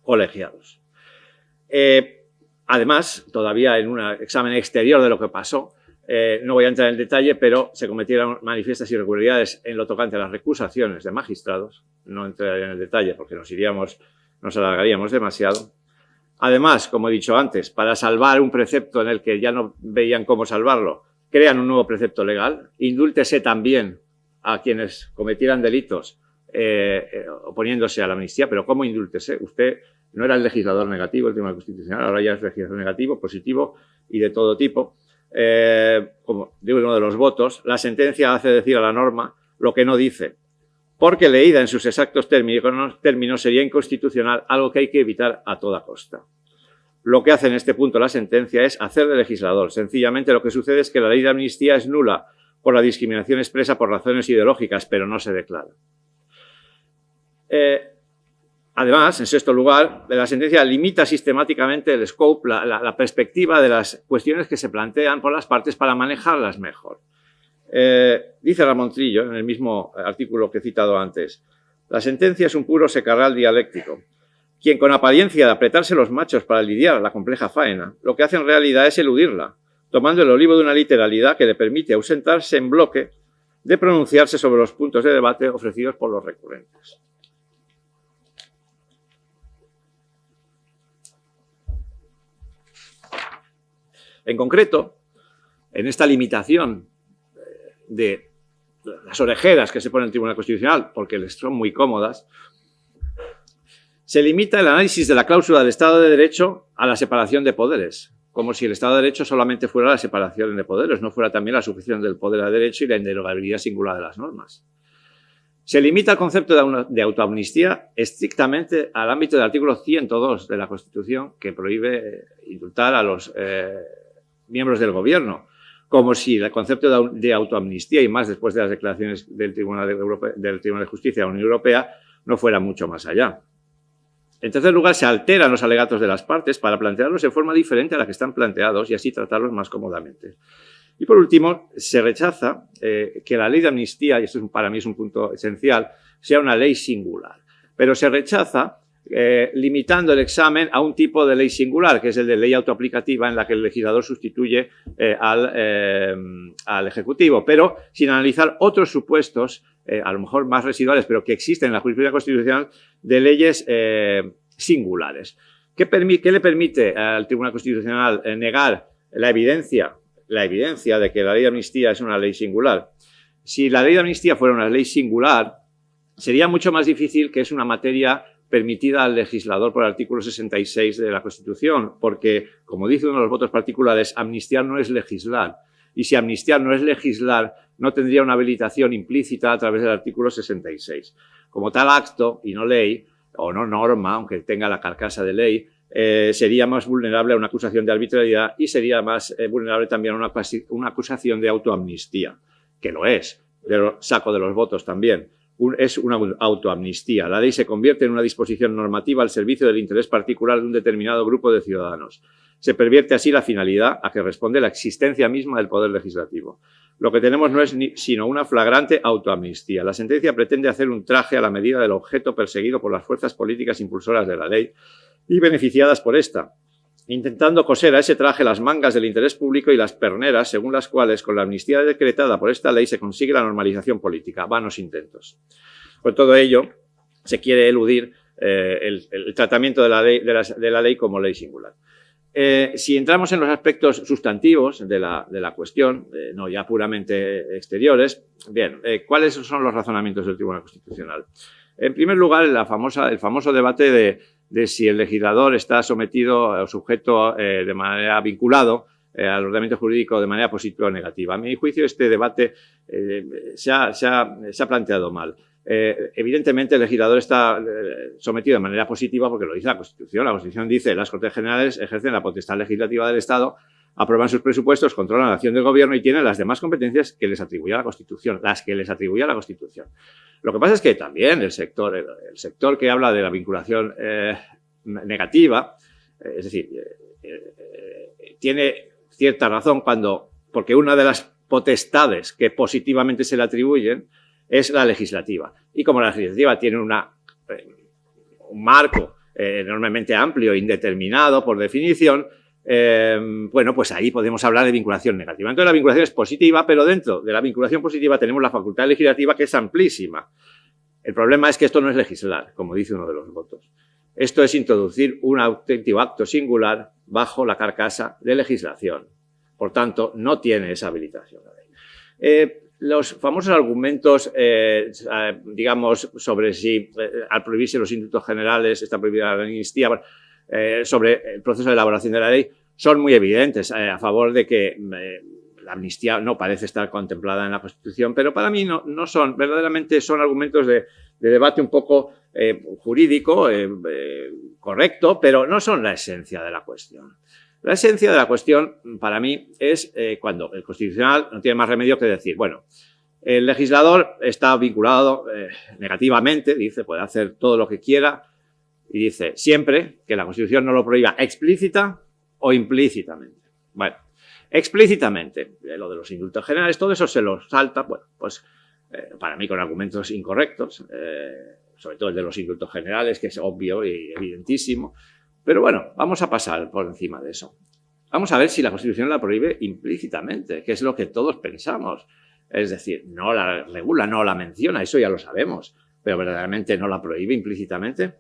colegiados. Además, todavía en un examen exterior de lo que pasó, no voy a entrar en detalle, pero se cometieron manifiestas irregularidades en lo tocante a las recusaciones de magistrados. No entraré en el detalle porque nos alargaríamos demasiado. Además, como he dicho antes, para salvar un precepto en el que ya no veían cómo salvarlo, crean un nuevo precepto legal. Indúltese también a quienes cometieran delitos oponiéndose a la amnistía, pero ¿cómo indúltese? Usted no era el legislador negativo, el Tribunal Constitucional, ahora ya es legislador negativo, positivo y de todo tipo. Como digo, uno de los votos, la sentencia hace decir a la norma lo que no dice, porque leída en sus exactos términos sería inconstitucional, algo que hay que evitar a toda costa. Lo que hace en este punto la sentencia es hacer de legislador. Sencillamente lo que sucede es que la ley de amnistía es nula por la discriminación expresa por razones ideológicas, pero no se declara. Además, en sexto lugar, la sentencia limita sistemáticamente el scope, la perspectiva de las cuestiones que se plantean por las partes para manejarlas mejor. Dice Ramón Trillo, en el mismo artículo que he citado antes, la sentencia es un puro secarral dialéctico. Quien con apariencia de apretarse los machos para lidiar la compleja faena, lo que hace en realidad es eludirla, tomando el olivo de una literalidad que le permite ausentarse en bloque de pronunciarse sobre los puntos de debate ofrecidos por los recurrentes. En concreto, en esta limitación de las orejeras que se pone el Tribunal Constitucional, porque les son muy cómodas, se limita el análisis de la cláusula del Estado de Derecho a la separación de poderes, como si el Estado de Derecho solamente fuera la separación de poderes, no fuera también la sujeción del poder al derecho y la inderogabilidad singular de las normas. Se limita el concepto de autoamnistía estrictamente al ámbito del artículo 102 de la Constitución, que prohíbe indultar a los miembros del Gobierno, como si el concepto de autoamnistía, y más después de las declaraciones del Tribunal de Justicia de la Unión Europea, no fuera mucho más allá. En tercer lugar, se alteran los alegatos de las partes para plantearlos de forma diferente a la que están planteados y así tratarlos más cómodamente. Y por último, se rechaza que la ley de amnistía, y esto para mí es un punto esencial, sea una ley singular. Pero se rechaza limitando el examen a un tipo de ley singular, que es el de ley autoaplicativa, en la que el legislador sustituye al Ejecutivo, pero sin analizar otros supuestos, a lo mejor más residuales, pero que existen en la jurisprudencia constitucional, de leyes singulares. ¿Qué le permite al Tribunal Constitucional negar la evidencia de que la ley de amnistía es una ley singular? Si la ley de amnistía fuera una ley singular, sería mucho más difícil que es una materia permitida al legislador por el artículo 66 de la Constitución, porque, como dice uno de los votos particulares, amnistiar no es legislar. Y si amnistiar no es legislar, no tendría una habilitación implícita a través del artículo 66. Como tal acto, y no ley, o no norma, aunque tenga la carcasa de ley, sería más vulnerable a una acusación de arbitrariedad y sería más vulnerable también a una acusación de autoamnistía, que lo es, pero saco de los votos también. Es una autoamnistía. La ley se convierte en una disposición normativa al servicio del interés particular de un determinado grupo de ciudadanos. Se pervierte así la finalidad a que responde la existencia misma del Poder Legislativo. Lo que tenemos no es sino una flagrante autoamnistía. La sentencia pretende hacer un traje a la medida del objeto perseguido por las fuerzas políticas impulsoras de la ley y beneficiadas por esta, intentando coser a ese traje las mangas del interés público y las perneras, según las cuales, con la amnistía decretada por esta ley, se consigue la normalización política. Vanos intentos. Con todo ello, se quiere eludir el tratamiento de la ley como ley singular. Si entramos en los aspectos sustantivos de la cuestión, no ya puramente exteriores, bien, ¿cuáles son los razonamientos del Tribunal Constitucional? En primer lugar, el famoso debate de si el legislador está sometido o sujeto de manera vinculado al ordenamiento jurídico de manera positiva o negativa. A mi juicio, este debate se ha planteado mal. Evidentemente, el legislador está sometido de manera positiva porque lo dice la Constitución. La Constitución dice que las Cortes Generales ejercen la potestad legislativa del Estado, aprueban sus presupuestos, controlan la acción del Gobierno y tienen las demás competencias que les atribuye la Constitución, Lo que pasa es que también el sector que habla de la vinculación negativa, es decir, tiene cierta razón porque una de las potestades que positivamente se le atribuyen es la legislativa. Y como la legislativa tiene un marco enormemente amplio e indeterminado por definición, bueno, pues ahí podemos hablar de vinculación negativa. Entonces la vinculación es positiva, pero dentro de la vinculación positiva tenemos la facultad legislativa, que es amplísima. El problema es que esto no es legislar, como dice uno de los votos. Esto es introducir un auténtico acto singular bajo la carcasa de legislación. Por tanto, no tiene esa habilitación la ley. los famosos argumentos, digamos, sobre si al prohibirse los indultos generales está prohibida la amnistía, sobre el proceso de elaboración de la ley, son muy evidentes a favor de que la amnistía no parece estar contemplada en la Constitución, pero para mí no son, verdaderamente son argumentos de debate un poco jurídico, correcto, pero no son la esencia de la cuestión. La esencia de la cuestión, para mí, es cuando el Constitucional no tiene más remedio que decir, bueno, el legislador está vinculado negativamente, dice, puede hacer todo lo que quiera, y dice siempre que la Constitución no lo prohíba explícita o implícitamente. Bueno, explícitamente, lo de los indultos generales, todo eso se lo salta, bueno, pues para mí con argumentos incorrectos, sobre todo el de los indultos generales, que es obvio y evidentísimo. Pero bueno, vamos a pasar por encima de eso. Vamos a ver si la Constitución la prohíbe implícitamente, que es lo que todos pensamos. Es decir, no la regula, no la menciona, eso ya lo sabemos, pero verdaderamente no la prohíbe implícitamente.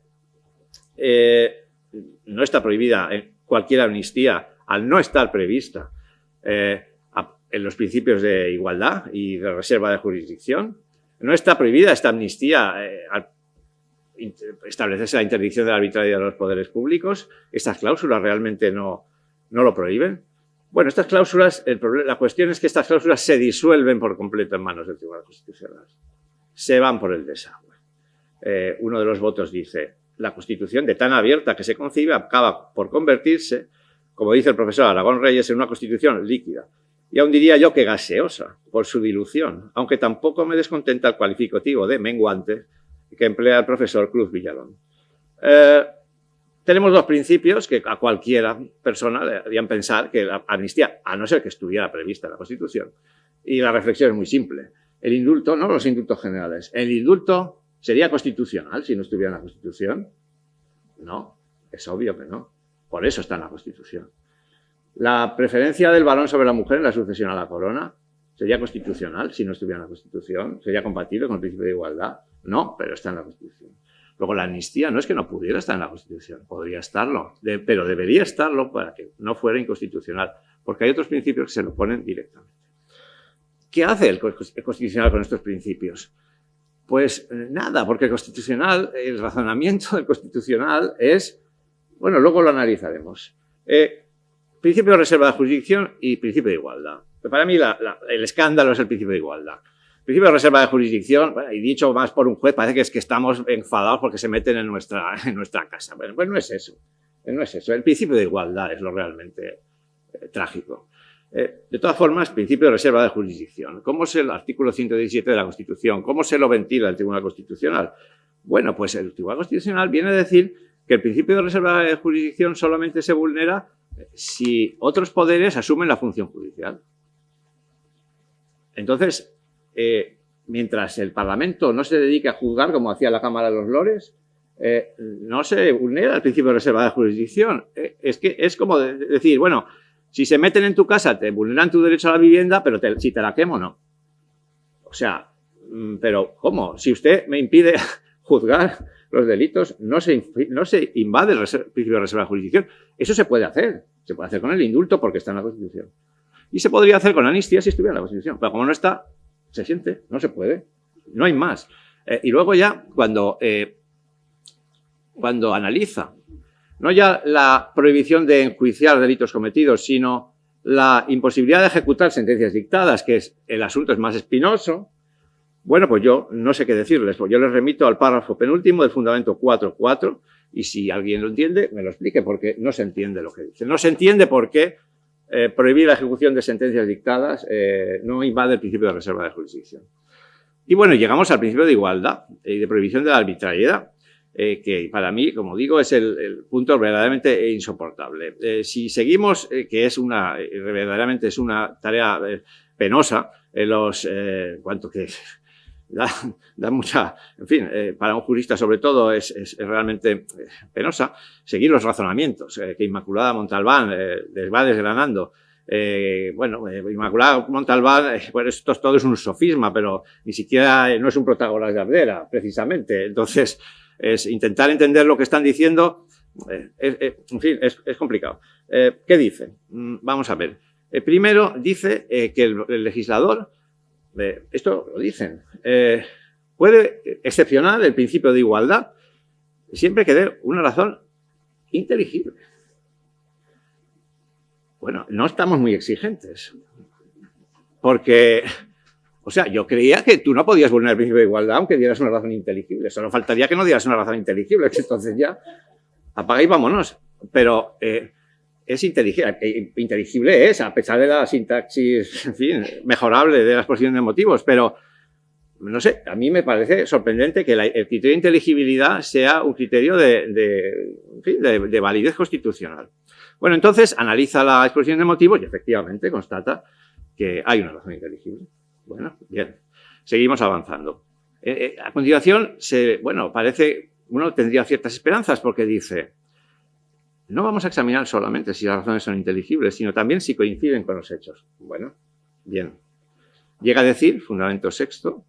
No está prohibida cualquier amnistía al no estar prevista en los principios de igualdad y de reserva de jurisdicción. No está prohibida esta amnistía al establecerse la interdicción de la arbitrariedad de los poderes públicos. Estas cláusulas realmente no lo prohíben. Bueno, estas cláusulas, la cuestión es que estas cláusulas se disuelven por completo en manos del Tribunal Constitucional. Se van por el desagüe. Uno de los votos dice, la Constitución, de tan abierta que se concibe, acaba por convertirse, como dice el profesor Aragón Reyes, en una Constitución líquida. Y aún diría yo que gaseosa, por su dilución, aunque tampoco me descontenta el calificativo de menguante que emplea el profesor Cruz Villalón. Tenemos dos principios que a cualquiera persona le harían pensar que la amnistía, a no ser que estuviera prevista en la Constitución. Y la reflexión es muy simple. El indulto, no los indultos generales, el indulto sería constitucional si no estuviera en la Constitución. No, es obvio que no. Por eso está en la Constitución. La preferencia del varón sobre la mujer en la sucesión a la corona sería constitucional si no estuviera en la Constitución. ¿Sería compatible con el principio de igualdad? No, pero está en la Constitución. Luego, la amnistía no es que no pudiera estar en la Constitución, podría estarlo, pero debería estarlo para que no fuera inconstitucional, porque hay otros principios que se lo ponen directamente. ¿Qué hace el Constitucional con estos principios? Pues nada, porque el razonamiento del Constitucional es, bueno, luego lo analizaremos. Principio de reserva de jurisdicción y principio de igualdad. Para mí el escándalo es el principio de igualdad. Principio de reserva de jurisdicción, bueno, y dicho más por un juez, parece que es que estamos enfadados porque se meten en nuestra casa. Bueno, pues no es eso. No es eso. El principio de igualdad es lo realmente trágico. De todas formas, principio de reserva de jurisdicción. ¿Cómo es el artículo 117 de la Constitución? ¿Cómo se lo ventila el Tribunal Constitucional? Bueno, pues el Tribunal Constitucional viene a decir que el principio de reserva de jurisdicción solamente se vulnera si otros poderes asumen la función judicial. Entonces, mientras el Parlamento no se dedique a juzgar como hacía la Cámara de los Lores, no se vulnera el principio de reserva de jurisdicción. Es como decir, bueno, si se meten en tu casa te vulneran tu derecho a la vivienda, pero si te la quemo, no. O sea, pero ¿cómo? Si usted me impide juzgar los delitos, no se invade el principio de reserva de jurisdicción. Eso se puede hacer. Se puede hacer con el indulto porque está en la Constitución. Y se podría hacer con la amnistía si estuviera en la Constitución. Pero como no está, se siente, no se puede. No hay más. Y luego ya, cuando analiza, no ya la prohibición de enjuiciar delitos cometidos, sino la imposibilidad de ejecutar sentencias dictadas, que el asunto es más espinoso, bueno, pues yo no sé qué decirles, pues yo les remito al párrafo penúltimo del fundamento 4.4 y si alguien lo entiende, me lo explique, porque no se entiende lo que dice. No se entiende por qué prohibir la ejecución de sentencias dictadas no invade el principio de reserva de jurisdicción. Y bueno, llegamos al principio de igualdad y de prohibición de la arbitrariedad, que para mí, como digo, es el punto verdaderamente insoportable. Si seguimos, que verdaderamente es una tarea penosa, cuanto que da mucha, en fin, para un jurista sobre todo es realmente penosa seguir los razonamientos que Inmaculada Montalbán va desgranando. Inmaculada Montalbán, bueno, esto todo es un sofisma, pero ni siquiera no es un Protágoras de Ardera, precisamente. Entonces, es intentar entender lo que están diciendo, en fin, es complicado. ¿Qué dice? Vamos a ver. Primero dice que el legislador esto lo dicen, puede excepcionar el principio de igualdad siempre que dé una razón inteligible. Bueno, no estamos muy exigentes, porque, o sea, yo creía que tú no podías vulnerar el principio de igualdad aunque dieras una razón inteligible. Solo faltaría que no dieras una razón inteligible, que entonces ya apaga y vámonos. Pero es inteligible es, a pesar de la sintaxis, en fin, mejorable de la exposición de motivos, pero no sé, a mí me parece sorprendente que el criterio de inteligibilidad sea un criterio de validez constitucional. Bueno, entonces analiza la exposición de motivos y efectivamente constata que hay una razón inteligible. Bueno, bien, seguimos avanzando. A continuación, parece, uno tendría ciertas esperanzas porque dice, no vamos a examinar solamente si las razones son inteligibles, sino también si coinciden con los hechos. Bueno, bien. Llega a decir, fundamento sexto,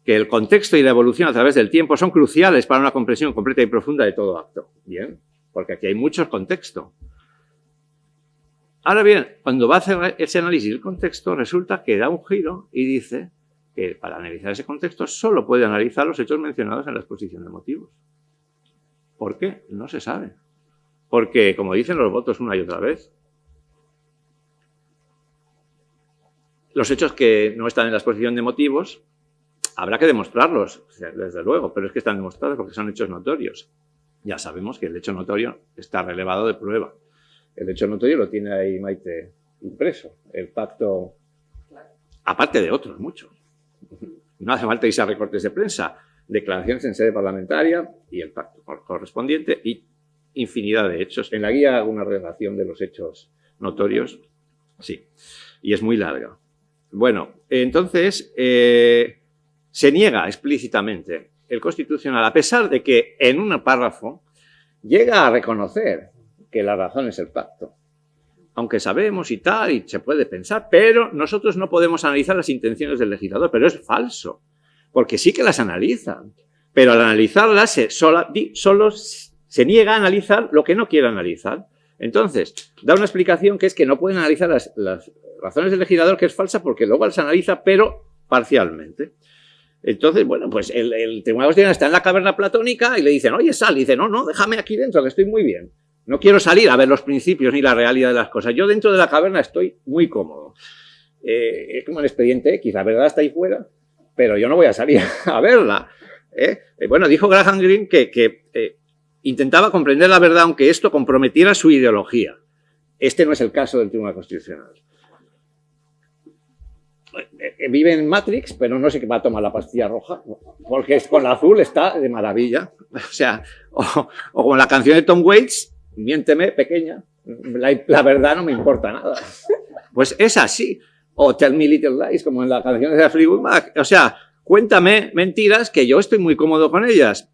que el contexto y la evolución a través del tiempo son cruciales para una comprensión completa y profunda de todo acto. Bien, porque aquí hay mucho contexto. Ahora bien, cuando va a hacer ese análisis del contexto, resulta que da un giro y dice que para analizar ese contexto solo puede analizar los hechos mencionados en la exposición de motivos. ¿Por qué? No se sabe. Porque, como dicen los votos una y otra vez, los hechos que no están en la exposición de motivos habrá que demostrarlos, desde luego, pero es que están demostrados porque son hechos notorios. Ya sabemos que el hecho notorio está relevado de prueba. El hecho notorio lo tiene ahí Maite impreso. El pacto, aparte de otros, muchos. No hace falta irse a recortes de prensa, declaraciones en sede parlamentaria y el pacto correspondiente y infinidad de hechos. En la guía hago una relación de los hechos notorios, sí, y es muy larga. Bueno, entonces se niega explícitamente el Constitucional, a pesar de que en un párrafo llega a reconocer que la razón es el pacto. Aunque sabemos y tal, y se puede pensar, pero nosotros no podemos analizar las intenciones del legislador, pero es falso, porque sí que las analizan, pero al analizarlas solo se niega a analizar lo que no quiere analizar. Entonces, da una explicación que es que no pueden analizar las razones del legislador, que es falsa, porque luego las analiza, pero parcialmente. Entonces, bueno, pues el Tribunal Constitucional está en la caverna platónica y le dicen, oye, sal, y dice, no, déjame aquí dentro, que estoy muy bien. No quiero salir a ver los principios ni la realidad de las cosas. Yo dentro de la caverna estoy muy cómodo. Es como el expediente X, la verdad está ahí fuera, pero yo no voy a salir a verla. Bueno, dijo Graham Greene que intentaba comprender la verdad aunque esto comprometiera su ideología. Este no es el caso del Tribunal Constitucional. Vive en Matrix, pero no sé qué va a tomar la pastilla roja, porque con la azul está de maravilla. O sea, o con la canción de Tom Waits, miénteme, pequeña, la verdad no me importa nada. Pues es así. O Tell Me Little Lies, como en la canción de Fleetwood Mac. O sea, cuéntame mentiras que yo estoy muy cómodo con ellas.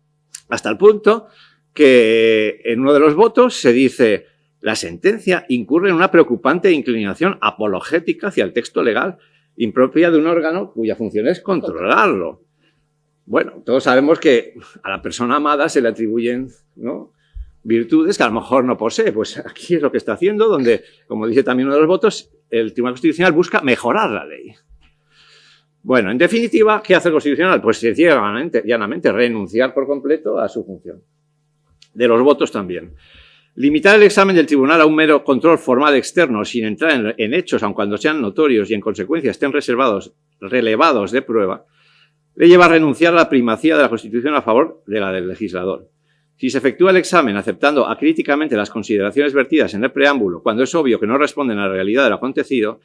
Hasta el punto que en uno de los votos se dice, la sentencia incurre en una preocupante inclinación apologética hacia el texto legal, impropia de un órgano cuya función es controlarlo. Bueno, todos sabemos que a la persona amada se le atribuyen, ¿no?, virtudes que a lo mejor no posee. Pues aquí es lo que está haciendo, donde, como dice también uno de los votos, el Tribunal Constitucional busca mejorar la ley. Bueno, en definitiva, ¿qué hace el Constitucional? Pues sencillamente, llanamente, renunciar por completo a su función. De los votos también. Limitar el examen del tribunal a un mero control formal externo sin entrar en hechos, aun cuando sean notorios y en consecuencia estén relevados de prueba, le lleva a renunciar a la primacía de la Constitución a favor de la del legislador. Si se efectúa el examen aceptando acríticamente las consideraciones vertidas en el preámbulo, cuando es obvio que no responden a la realidad de lo acontecido,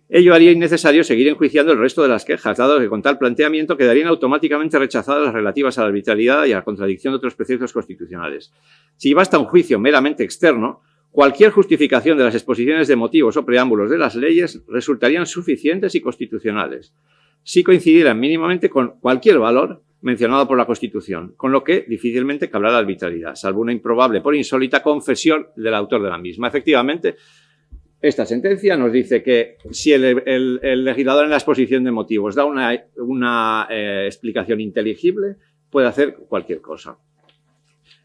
ello haría innecesario seguir enjuiciando el resto de las quejas, dado que con tal planteamiento quedarían automáticamente rechazadas las relativas a la arbitrariedad y a la contradicción de otros preceptos constitucionales. Si basta un juicio meramente externo, cualquier justificación de las exposiciones de motivos o preámbulos de las leyes resultarían suficientes y constitucionales, si coincidieran mínimamente con cualquier valor mencionado por la Constitución, con lo que difícilmente cabrá la arbitrariedad, salvo una improbable por insólita confesión del autor de la misma. Efectivamente, esta sentencia nos dice que si el legislador en la exposición de motivos da una explicación inteligible, puede hacer cualquier cosa.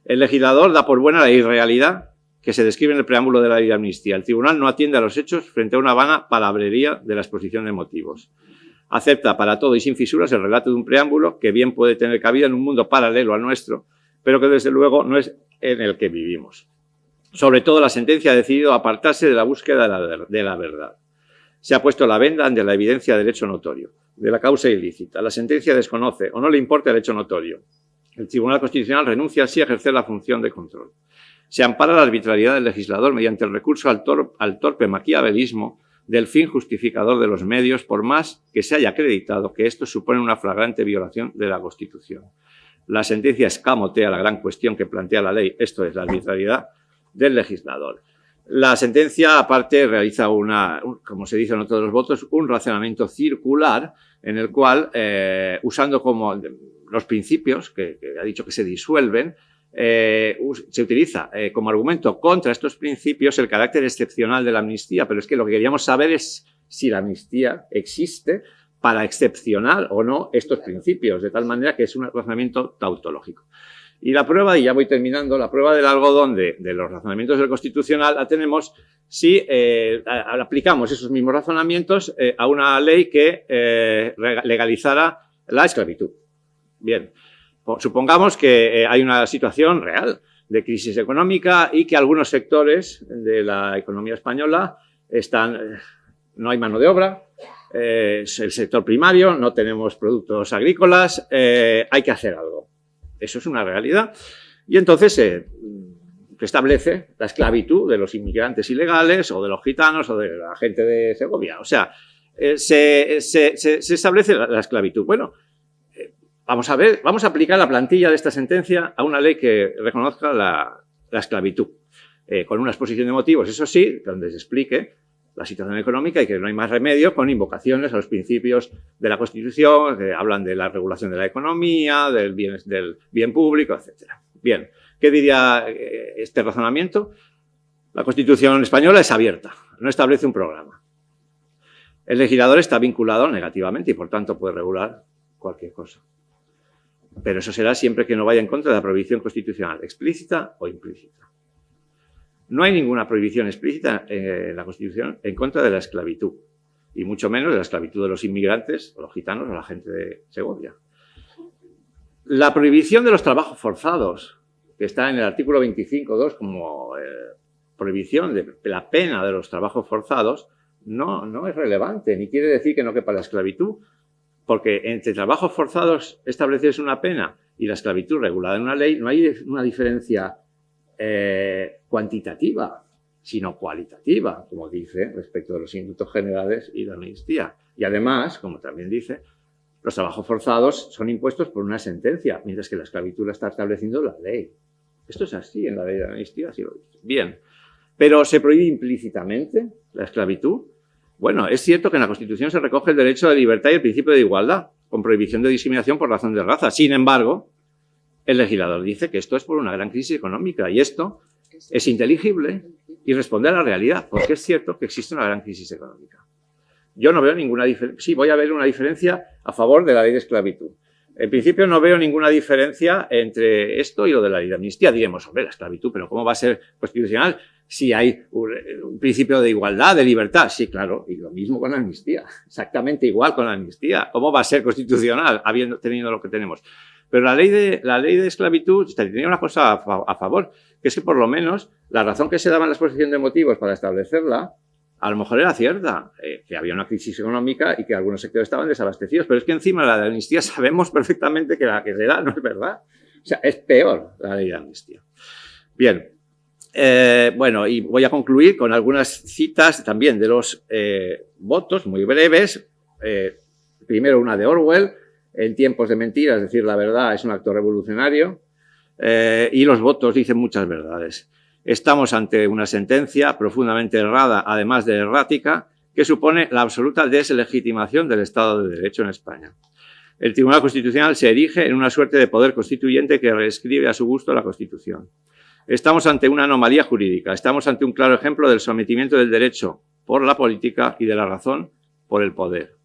El legislador da por buena la irrealidad que se describe en el preámbulo de la ley de amnistía. El tribunal no atiende a los hechos frente a una vana palabrería de la exposición de motivos. acepta para todo y sin fisuras el relato de un preámbulo que bien puede tener cabida en un mundo paralelo al nuestro, pero que desde luego no es en el que vivimos. Sobre todo, la sentencia ha decidido apartarse de la búsqueda de la verdad. Se ha puesto la venda ante la evidencia del hecho notorio, de la causa ilícita. La sentencia desconoce o no le importa el hecho notorio. El Tribunal Constitucional renuncia así a ejercer la función de control. Se ampara la arbitrariedad del legislador mediante el recurso al torpe maquiavelismo del fin justificador de los medios, por más que se haya acreditado que esto supone una flagrante violación de la Constitución. La sentencia escamotea la gran cuestión que plantea la ley, esto es, la arbitrariedad del legislador. La sentencia, aparte, realiza como se dice en otros de los votos, un razonamiento circular en el cual, usando como los principios, que ha dicho que se disuelven, se utiliza como argumento contra estos principios el carácter excepcional de la amnistía, pero es que lo que queríamos saber es si la amnistía existe para excepcionar o no estos principios, de tal manera que es un razonamiento tautológico. Y la prueba, y ya voy terminando, la prueba del algodón de los razonamientos del Constitucional la tenemos si aplicamos esos mismos razonamientos a una ley que legalizara la esclavitud. Bien, supongamos que hay una situación real de crisis económica y que algunos sectores de la economía española no hay mano de obra, es el sector primario, no tenemos productos agrícolas, hay que hacer algo. Eso es una realidad. Y entonces se establece la esclavitud de los inmigrantes ilegales o de los gitanos o de la gente de Segovia. O sea, se establece la esclavitud. Bueno, vamos a aplicar la plantilla de esta sentencia a una ley que reconozca la esclavitud, con una exposición de motivos, eso sí, donde se explique la situación económica y que no hay más remedio, con invocaciones a los principios de la Constitución, que hablan de la regulación de la economía, del bien público, etc. Bien, ¿qué diría este razonamiento? La Constitución española es abierta, no establece un programa. El legislador está vinculado negativamente y, por tanto, puede regular cualquier cosa. Pero eso será siempre que no vaya en contra de la prohibición constitucional, explícita o implícita. No hay ninguna prohibición explícita en la Constitución en contra de la esclavitud, y mucho menos de la esclavitud de los inmigrantes, o los gitanos, o la gente de Segovia. La prohibición de los trabajos forzados, que está en el artículo 25.2 como prohibición de la pena de los trabajos forzados, no es relevante, ni quiere decir que no quepa la esclavitud, porque entre trabajos forzados establecidos una pena y la esclavitud regulada en una ley no hay una diferencia cuantitativa, sino cualitativa, como dice, respecto de los indultos generales y la amnistía. Y además, como también dice, los trabajos forzados son impuestos por una sentencia, mientras que la esclavitud la está estableciendo la ley. Esto es así en la ley de amnistía, así lo dice. Bien, pero ¿se prohíbe implícitamente la esclavitud? Bueno, es cierto que en la Constitución se recoge el derecho de libertad y el principio de igualdad, con prohibición de discriminación por razón de raza. Sin embargo, el legislador dice que esto es por una gran crisis económica y esto es inteligible y responde a la realidad, porque es cierto que existe una gran crisis económica. Yo no veo ninguna diferencia. Sí, voy a ver una diferencia a favor de la ley de esclavitud. En principio no veo ninguna diferencia entre esto y lo de la ley de amnistía. Diremos, hombre, la esclavitud, pero ¿cómo va a ser constitucional si hay un principio de igualdad, de libertad? Sí, claro, y lo mismo con la amnistía. Exactamente igual con la amnistía. ¿Cómo va a ser constitucional teniendo lo que tenemos? Pero la ley de esclavitud tenía una cosa a favor, que es que por lo menos la razón que se daba en la exposición de motivos para establecerla, a lo mejor era cierta, que había una crisis económica y que algunos sectores estaban desabastecidos, pero es que encima de la de amnistía sabemos perfectamente que la que se da no es verdad. O sea, es peor la ley de amnistía. Bien, bueno, y voy a concluir con algunas citas también de los votos, muy breves. Primero una de Orwell: en tiempos de mentiras, decir la verdad es un acto revolucionario. Y los votos dicen muchas verdades. Estamos ante una sentencia profundamente errada, además de errática, que supone la absoluta deslegitimación del Estado de Derecho en España. El Tribunal Constitucional se erige en una suerte de poder constituyente que reescribe a su gusto la Constitución. Estamos ante una anomalía jurídica, estamos ante un claro ejemplo del sometimiento del derecho por la política y de la razón por el poder.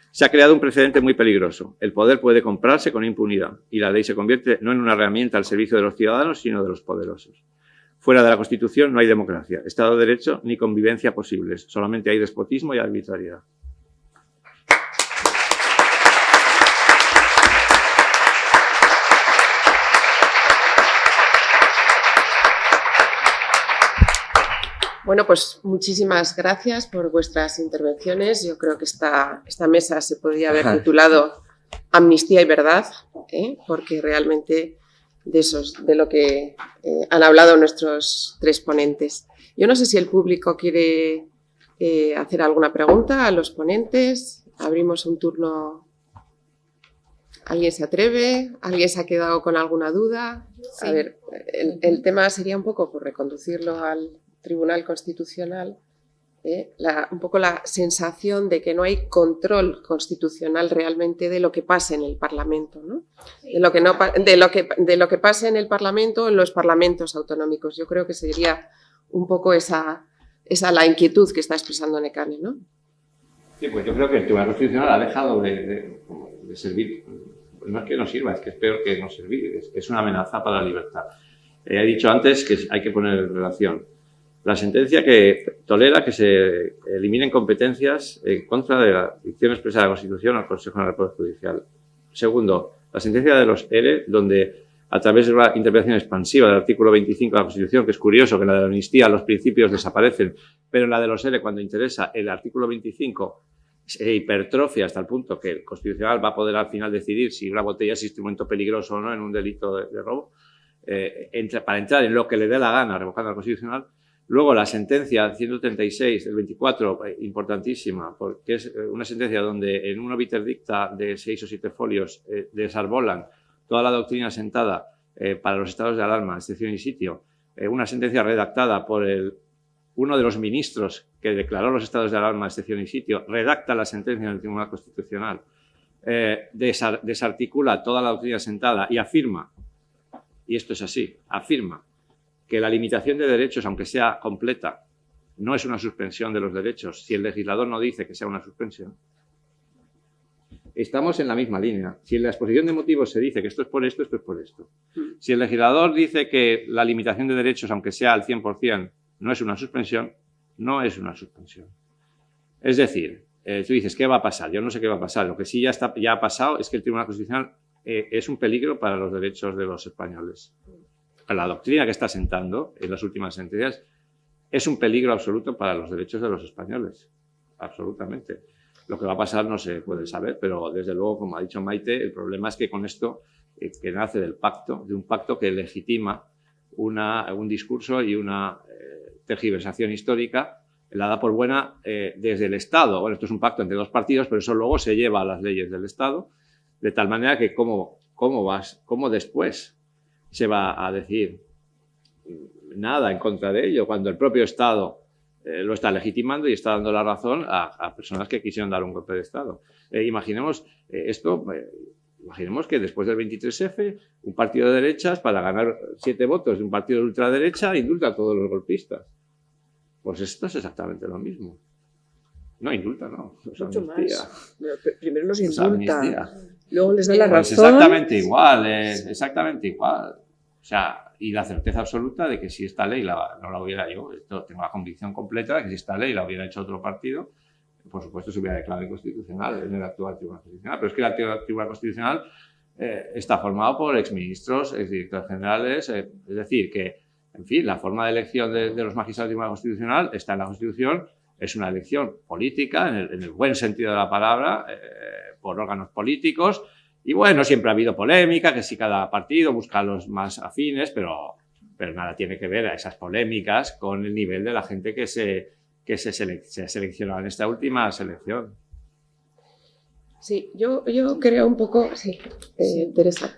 Se ha creado un precedente muy peligroso. El poder puede comprarse con impunidad y la ley se convierte no en una herramienta al servicio de los ciudadanos, sino de los poderosos. Fuera de la Constitución no hay democracia, Estado de Derecho ni convivencia posibles. Solamente hay despotismo y arbitrariedad. Bueno, pues muchísimas gracias por vuestras intervenciones. Yo creo que esta mesa se podría haber titulado Amnistía y Verdad, porque realmente de lo que han hablado nuestros tres ponentes. Yo no sé si el público quiere hacer alguna pregunta a los ponentes. Abrimos un turno. ¿Alguien se atreve? ¿Alguien se ha quedado con alguna duda? Sí. A ver, el tema sería un poco por reconducirlo al Tribunal Constitucional, un poco la sensación de que no hay control constitucional realmente de lo que pasa en el Parlamento, ¿no? De lo que pasa en el Parlamento, en los parlamentos autonómicos. Yo creo que sería un poco esa la inquietud que está expresando Nekane, ¿no? Sí, pues yo creo que el Tribunal Constitucional ha dejado de servir. No es que no sirva, es que es peor que no servir. Es una amenaza para la libertad. He dicho antes que hay que poner en relación la sentencia que tolera que se eliminen competencias en contra de la dicción expresa de la Constitución al Consejo General del Poder Judicial. Segundo, la sentencia de los ERE, donde a través de una interpretación expansiva del artículo 25 de la Constitución, que es curioso que en la de la amnistía los principios desaparecen, pero en la de los ERE, cuando interesa, el artículo 25 se hipertrofia hasta el punto que el Constitucional va a poder al final decidir si una botella es instrumento peligroso o no en un delito de robo, para entrar en lo que le dé la gana, revocando al Constitucional. Luego la sentencia 136 del 24, importantísima, porque es una sentencia donde en un obiter dicta de 6 o 7 folios desarbolan toda la doctrina sentada para los estados de alarma, excepción y sitio, una sentencia redactada por uno de los ministros que declaró los estados de alarma, excepción y sitio, redacta la sentencia en el Tribunal Constitucional, desarticula toda la doctrina sentada y afirma, y esto es así, afirma que la limitación de derechos, aunque sea completa, no es una suspensión de los derechos si el legislador no dice que sea una suspensión. Estamos en la misma línea. Si en la exposición de motivos se dice que esto es por esto, esto es por esto. Si el legislador dice que la limitación de derechos, aunque sea al 100%, no es una suspensión, no es una suspensión. Es decir, tú dices, ¿qué va a pasar? Yo no sé qué va a pasar. Lo que sí ya ha pasado es que el Tribunal Constitucional es un peligro para los derechos de los españoles. La doctrina que está sentando en las últimas sentencias es un peligro absoluto para los derechos de los españoles. Absolutamente. Lo que va a pasar no se puede saber, pero desde luego, como ha dicho Maite, el problema es que con esto, que nace del pacto, de un pacto que legitima un discurso y una tergiversación histórica, la da por buena desde el Estado. Bueno, esto es un pacto entre dos partidos, pero eso luego se lleva a las leyes del Estado, de tal manera que cómo después se va a decir nada en contra de ello, cuando el propio Estado lo está legitimando y está dando la razón a personas que quisieron dar un golpe de Estado. Imaginemos imaginemos que después del 23F, un partido de derechas, para ganar 7 votos de un partido de ultraderecha, indulta a todos los golpistas. Pues esto es exactamente lo mismo. No indulta, no. Mucho más. Primero los indulta, luego les da la pues razón. Exactamente igual. O sea, y la certeza absoluta de que si esta ley no la hubiera yo, tengo la convicción completa de que si esta ley la hubiera hecho otro partido, por supuesto se hubiera declarado inconstitucional en el actual Tribunal Constitucional. Pero es que el actual Tribunal Constitucional está formado por exministros, exdirectores generales, es decir, que, en fin, la forma de elección de los magistrados del Tribunal Constitucional está en la Constitución, es una elección política, en el buen sentido de la palabra, por órganos políticos. Y bueno, siempre ha habido polémica, que si cada partido busca los más afines, pero nada tiene que ver a esas polémicas con el nivel de la gente que se ha seleccionado en esta última selección. Sí, yo creo un poco... Sí, Teresa.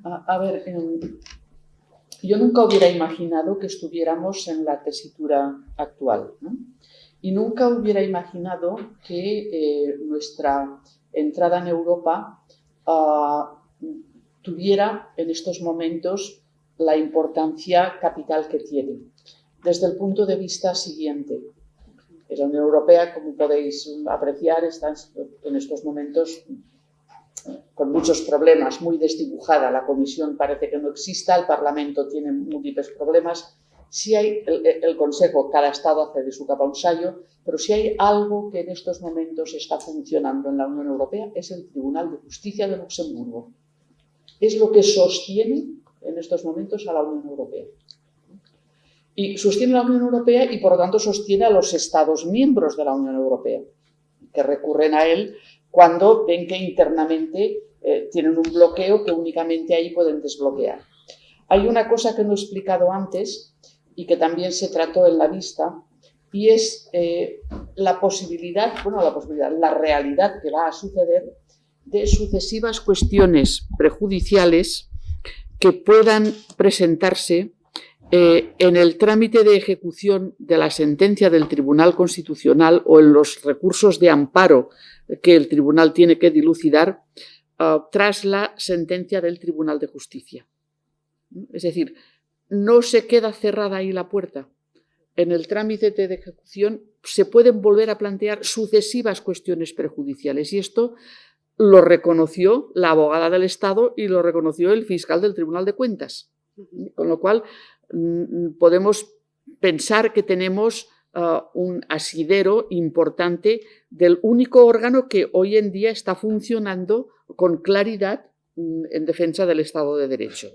A ver, yo nunca hubiera imaginado que estuviéramos en la tesitura actual, ¿no? Y nunca hubiera imaginado que nuestra entrada en Europa tuviera en estos momentos la importancia capital que tiene, desde el punto de vista siguiente. La Unión Europea, como podéis apreciar, está en estos momentos con muchos problemas, muy desdibujada. La Comisión parece que no exista, el Parlamento tiene múltiples problemas. Si hay el Consejo, cada Estado hace de su capa un sayo, pero si hay algo que en estos momentos está funcionando en la Unión Europea es el Tribunal de Justicia de Luxemburgo. Es lo que sostiene en estos momentos a la Unión Europea. Y sostiene la Unión Europea y, por lo tanto, sostiene a los Estados miembros de la Unión Europea, que recurren a él cuando ven que internamente tienen un bloqueo que únicamente ahí pueden desbloquear. Hay una cosa que no he explicado antes y que también se trató en la vista, y es la realidad que va a suceder de sucesivas cuestiones prejudiciales que puedan presentarse en el trámite de ejecución de la sentencia del Tribunal Constitucional o en los recursos de amparo que el Tribunal tiene que dilucidar tras la sentencia del Tribunal de Justicia. Es decir, no se queda cerrada ahí la puerta. En el trámite de ejecución se pueden volver a plantear sucesivas cuestiones prejudiciales, y esto lo reconoció la abogada del Estado y lo reconoció el fiscal del Tribunal de Cuentas. Con lo cual, podemos pensar que tenemos un asidero importante del único órgano que hoy en día está funcionando con claridad en defensa del Estado de Derecho.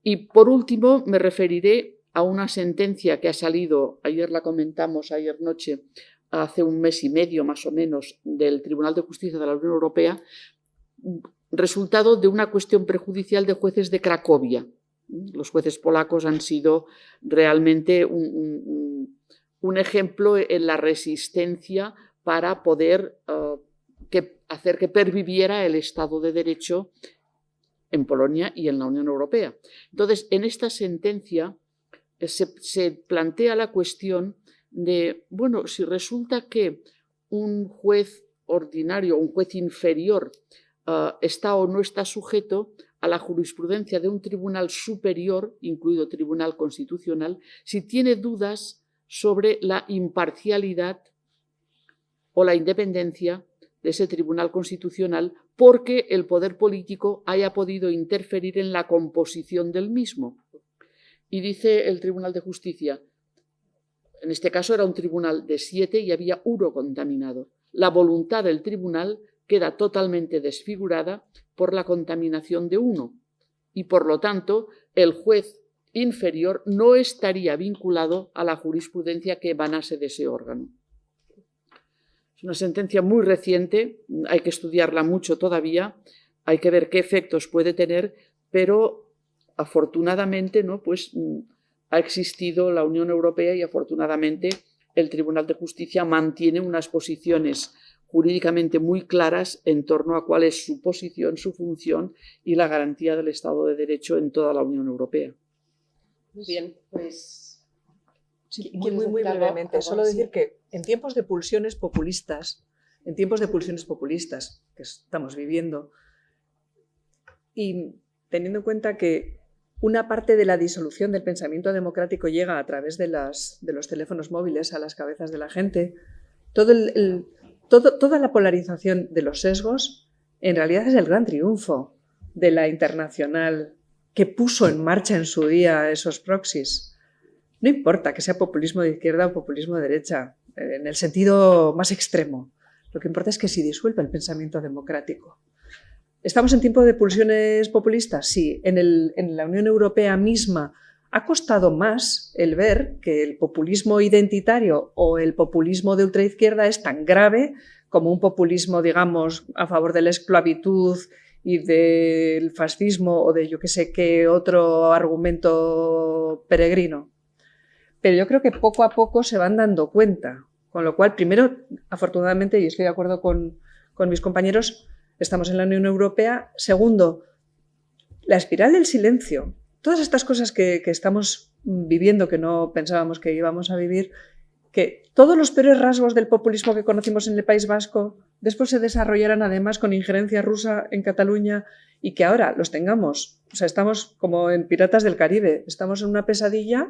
Y por último, me referiré a una sentencia que ha salido, ayer la comentamos, ayer noche, hace un mes y medio más o menos, del Tribunal de Justicia de la Unión Europea, resultado de una cuestión prejudicial de jueces de Cracovia. Los jueces polacos han sido realmente un ejemplo en la resistencia para poder hacer que perviviera el Estado de Derecho en Polonia y en la Unión Europea. Entonces, en esta sentencia se plantea la cuestión de, bueno, si resulta que un juez ordinario, un juez inferior, está o no está sujeto a la jurisprudencia de un tribunal superior, incluido Tribunal Constitucional, si tiene dudas sobre la imparcialidad o la independencia de ese Tribunal Constitucional porque el poder político haya podido interferir en la composición del mismo. Y dice el Tribunal de Justicia, en este caso era un tribunal de 7 y había 1 contaminado. La voluntad del tribunal queda totalmente desfigurada por la contaminación de 1 y, por lo tanto, el juez inferior no estaría vinculado a la jurisprudencia que emanase de ese órgano. Es una sentencia muy reciente, hay que estudiarla mucho todavía, hay que ver qué efectos puede tener, pero afortunadamente, ¿no?, pues, ha existido la Unión Europea y afortunadamente el Tribunal de Justicia mantiene unas posiciones jurídicamente muy claras en torno a cuál es su posición, su función y la garantía del Estado de Derecho en toda la Unión Europea. Muy bien, pues... Sí, muy brevemente. Solo decir que en tiempos de pulsiones populistas que estamos viviendo, y teniendo en cuenta que una parte de la disolución del pensamiento democrático llega a través de los teléfonos móviles a las cabezas de la gente, toda la polarización de los sesgos en realidad es el gran triunfo de la internacional que puso en marcha en su día esos proxies. No importa que sea populismo de izquierda o populismo de derecha, en el sentido más extremo. Lo que importa es que se disuelva el pensamiento democrático. ¿Estamos en tiempo de pulsiones populistas? Sí. En la Unión Europea misma ha costado más el ver que el populismo identitario o el populismo de ultraizquierda es tan grave como un populismo, digamos, a favor de la esclavitud y del fascismo o de yo que sé qué otro argumento peregrino. Pero yo creo que poco a poco se van dando cuenta. Con lo cual, primero, afortunadamente, y estoy de acuerdo con mis compañeros, estamos en la Unión Europea. Segundo, la espiral del silencio. Todas estas cosas que estamos viviendo, que no pensábamos que íbamos a vivir, que todos los peores rasgos del populismo que conocimos en el País Vasco después se desarrollaran además con injerencia rusa en Cataluña y que ahora los tengamos. O sea, estamos como en Piratas del Caribe, estamos en una pesadilla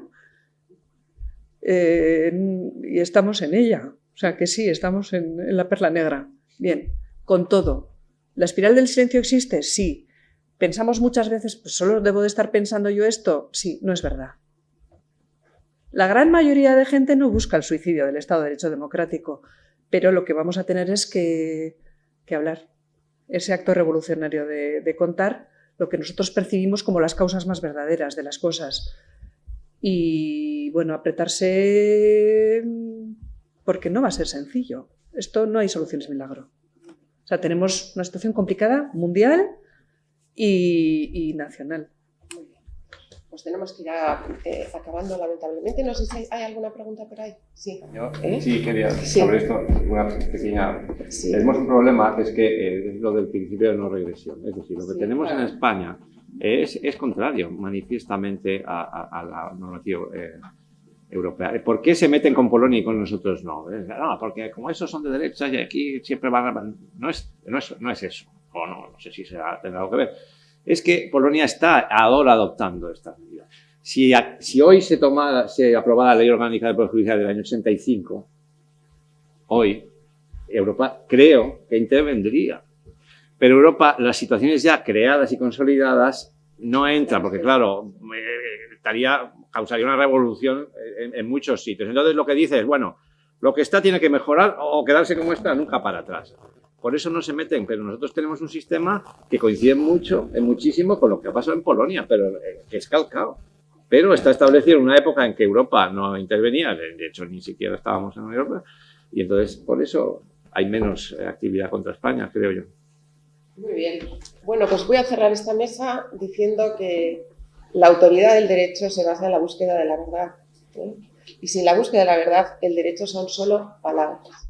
y estamos en ella. O sea, que sí, estamos en la perla negra. Bien, con todo. ¿La espiral del silencio existe? Sí. ¿Pensamos muchas veces, pues solo debo de estar pensando yo esto? Sí, no es verdad. La gran mayoría de gente no busca el suicidio del Estado de Derecho democrático, pero lo que vamos a tener es que hablar. Ese acto revolucionario de contar lo que nosotros percibimos como las causas más verdaderas de las cosas. Y bueno, apretarse porque no va a ser sencillo. Esto no hay soluciones milagro. O sea, tenemos una situación complicada mundial y nacional. Pues tenemos que ir acabando, lamentablemente. No sé si hay alguna pregunta por ahí. Sí. Yo sí quería, Sí. sobre esto, una pequeña... Sí. Tenemos un problema que es que es lo del principio de no regresión. Es decir, lo que Sí, tenemos claro. en España es contrario manifiestamente a la normativa europea. ¿Por qué se meten con Polonia y con nosotros no? No, porque como esos son de derechas y aquí siempre van a... No es eso. O no sé si tendrá algo que ver. Es que Polonia está ahora adoptando estas medidas. Si hoy se aprobara la Ley Orgánica del Poder Judicial del año 85, hoy Europa creo que intervendría. Pero Europa, las situaciones ya creadas y consolidadas, no entra, porque claro, causaría una revolución en muchos sitios. Entonces lo que dice es, bueno, lo que está tiene que mejorar o quedarse como está, nunca para atrás. Por eso no se meten, pero nosotros tenemos un sistema que coincide muchísimo con lo que ha pasado en Polonia, pero que es calcado. Pero está establecido en una época en que Europa no intervenía, de hecho ni siquiera estábamos en Europa, y entonces por eso hay menos actividad contra España, creo yo. Muy bien. Bueno, pues voy a cerrar esta mesa diciendo que la autoridad del derecho se basa en la búsqueda de la verdad, ¿eh? Y sin la búsqueda de la verdad, el derecho son solo palabras.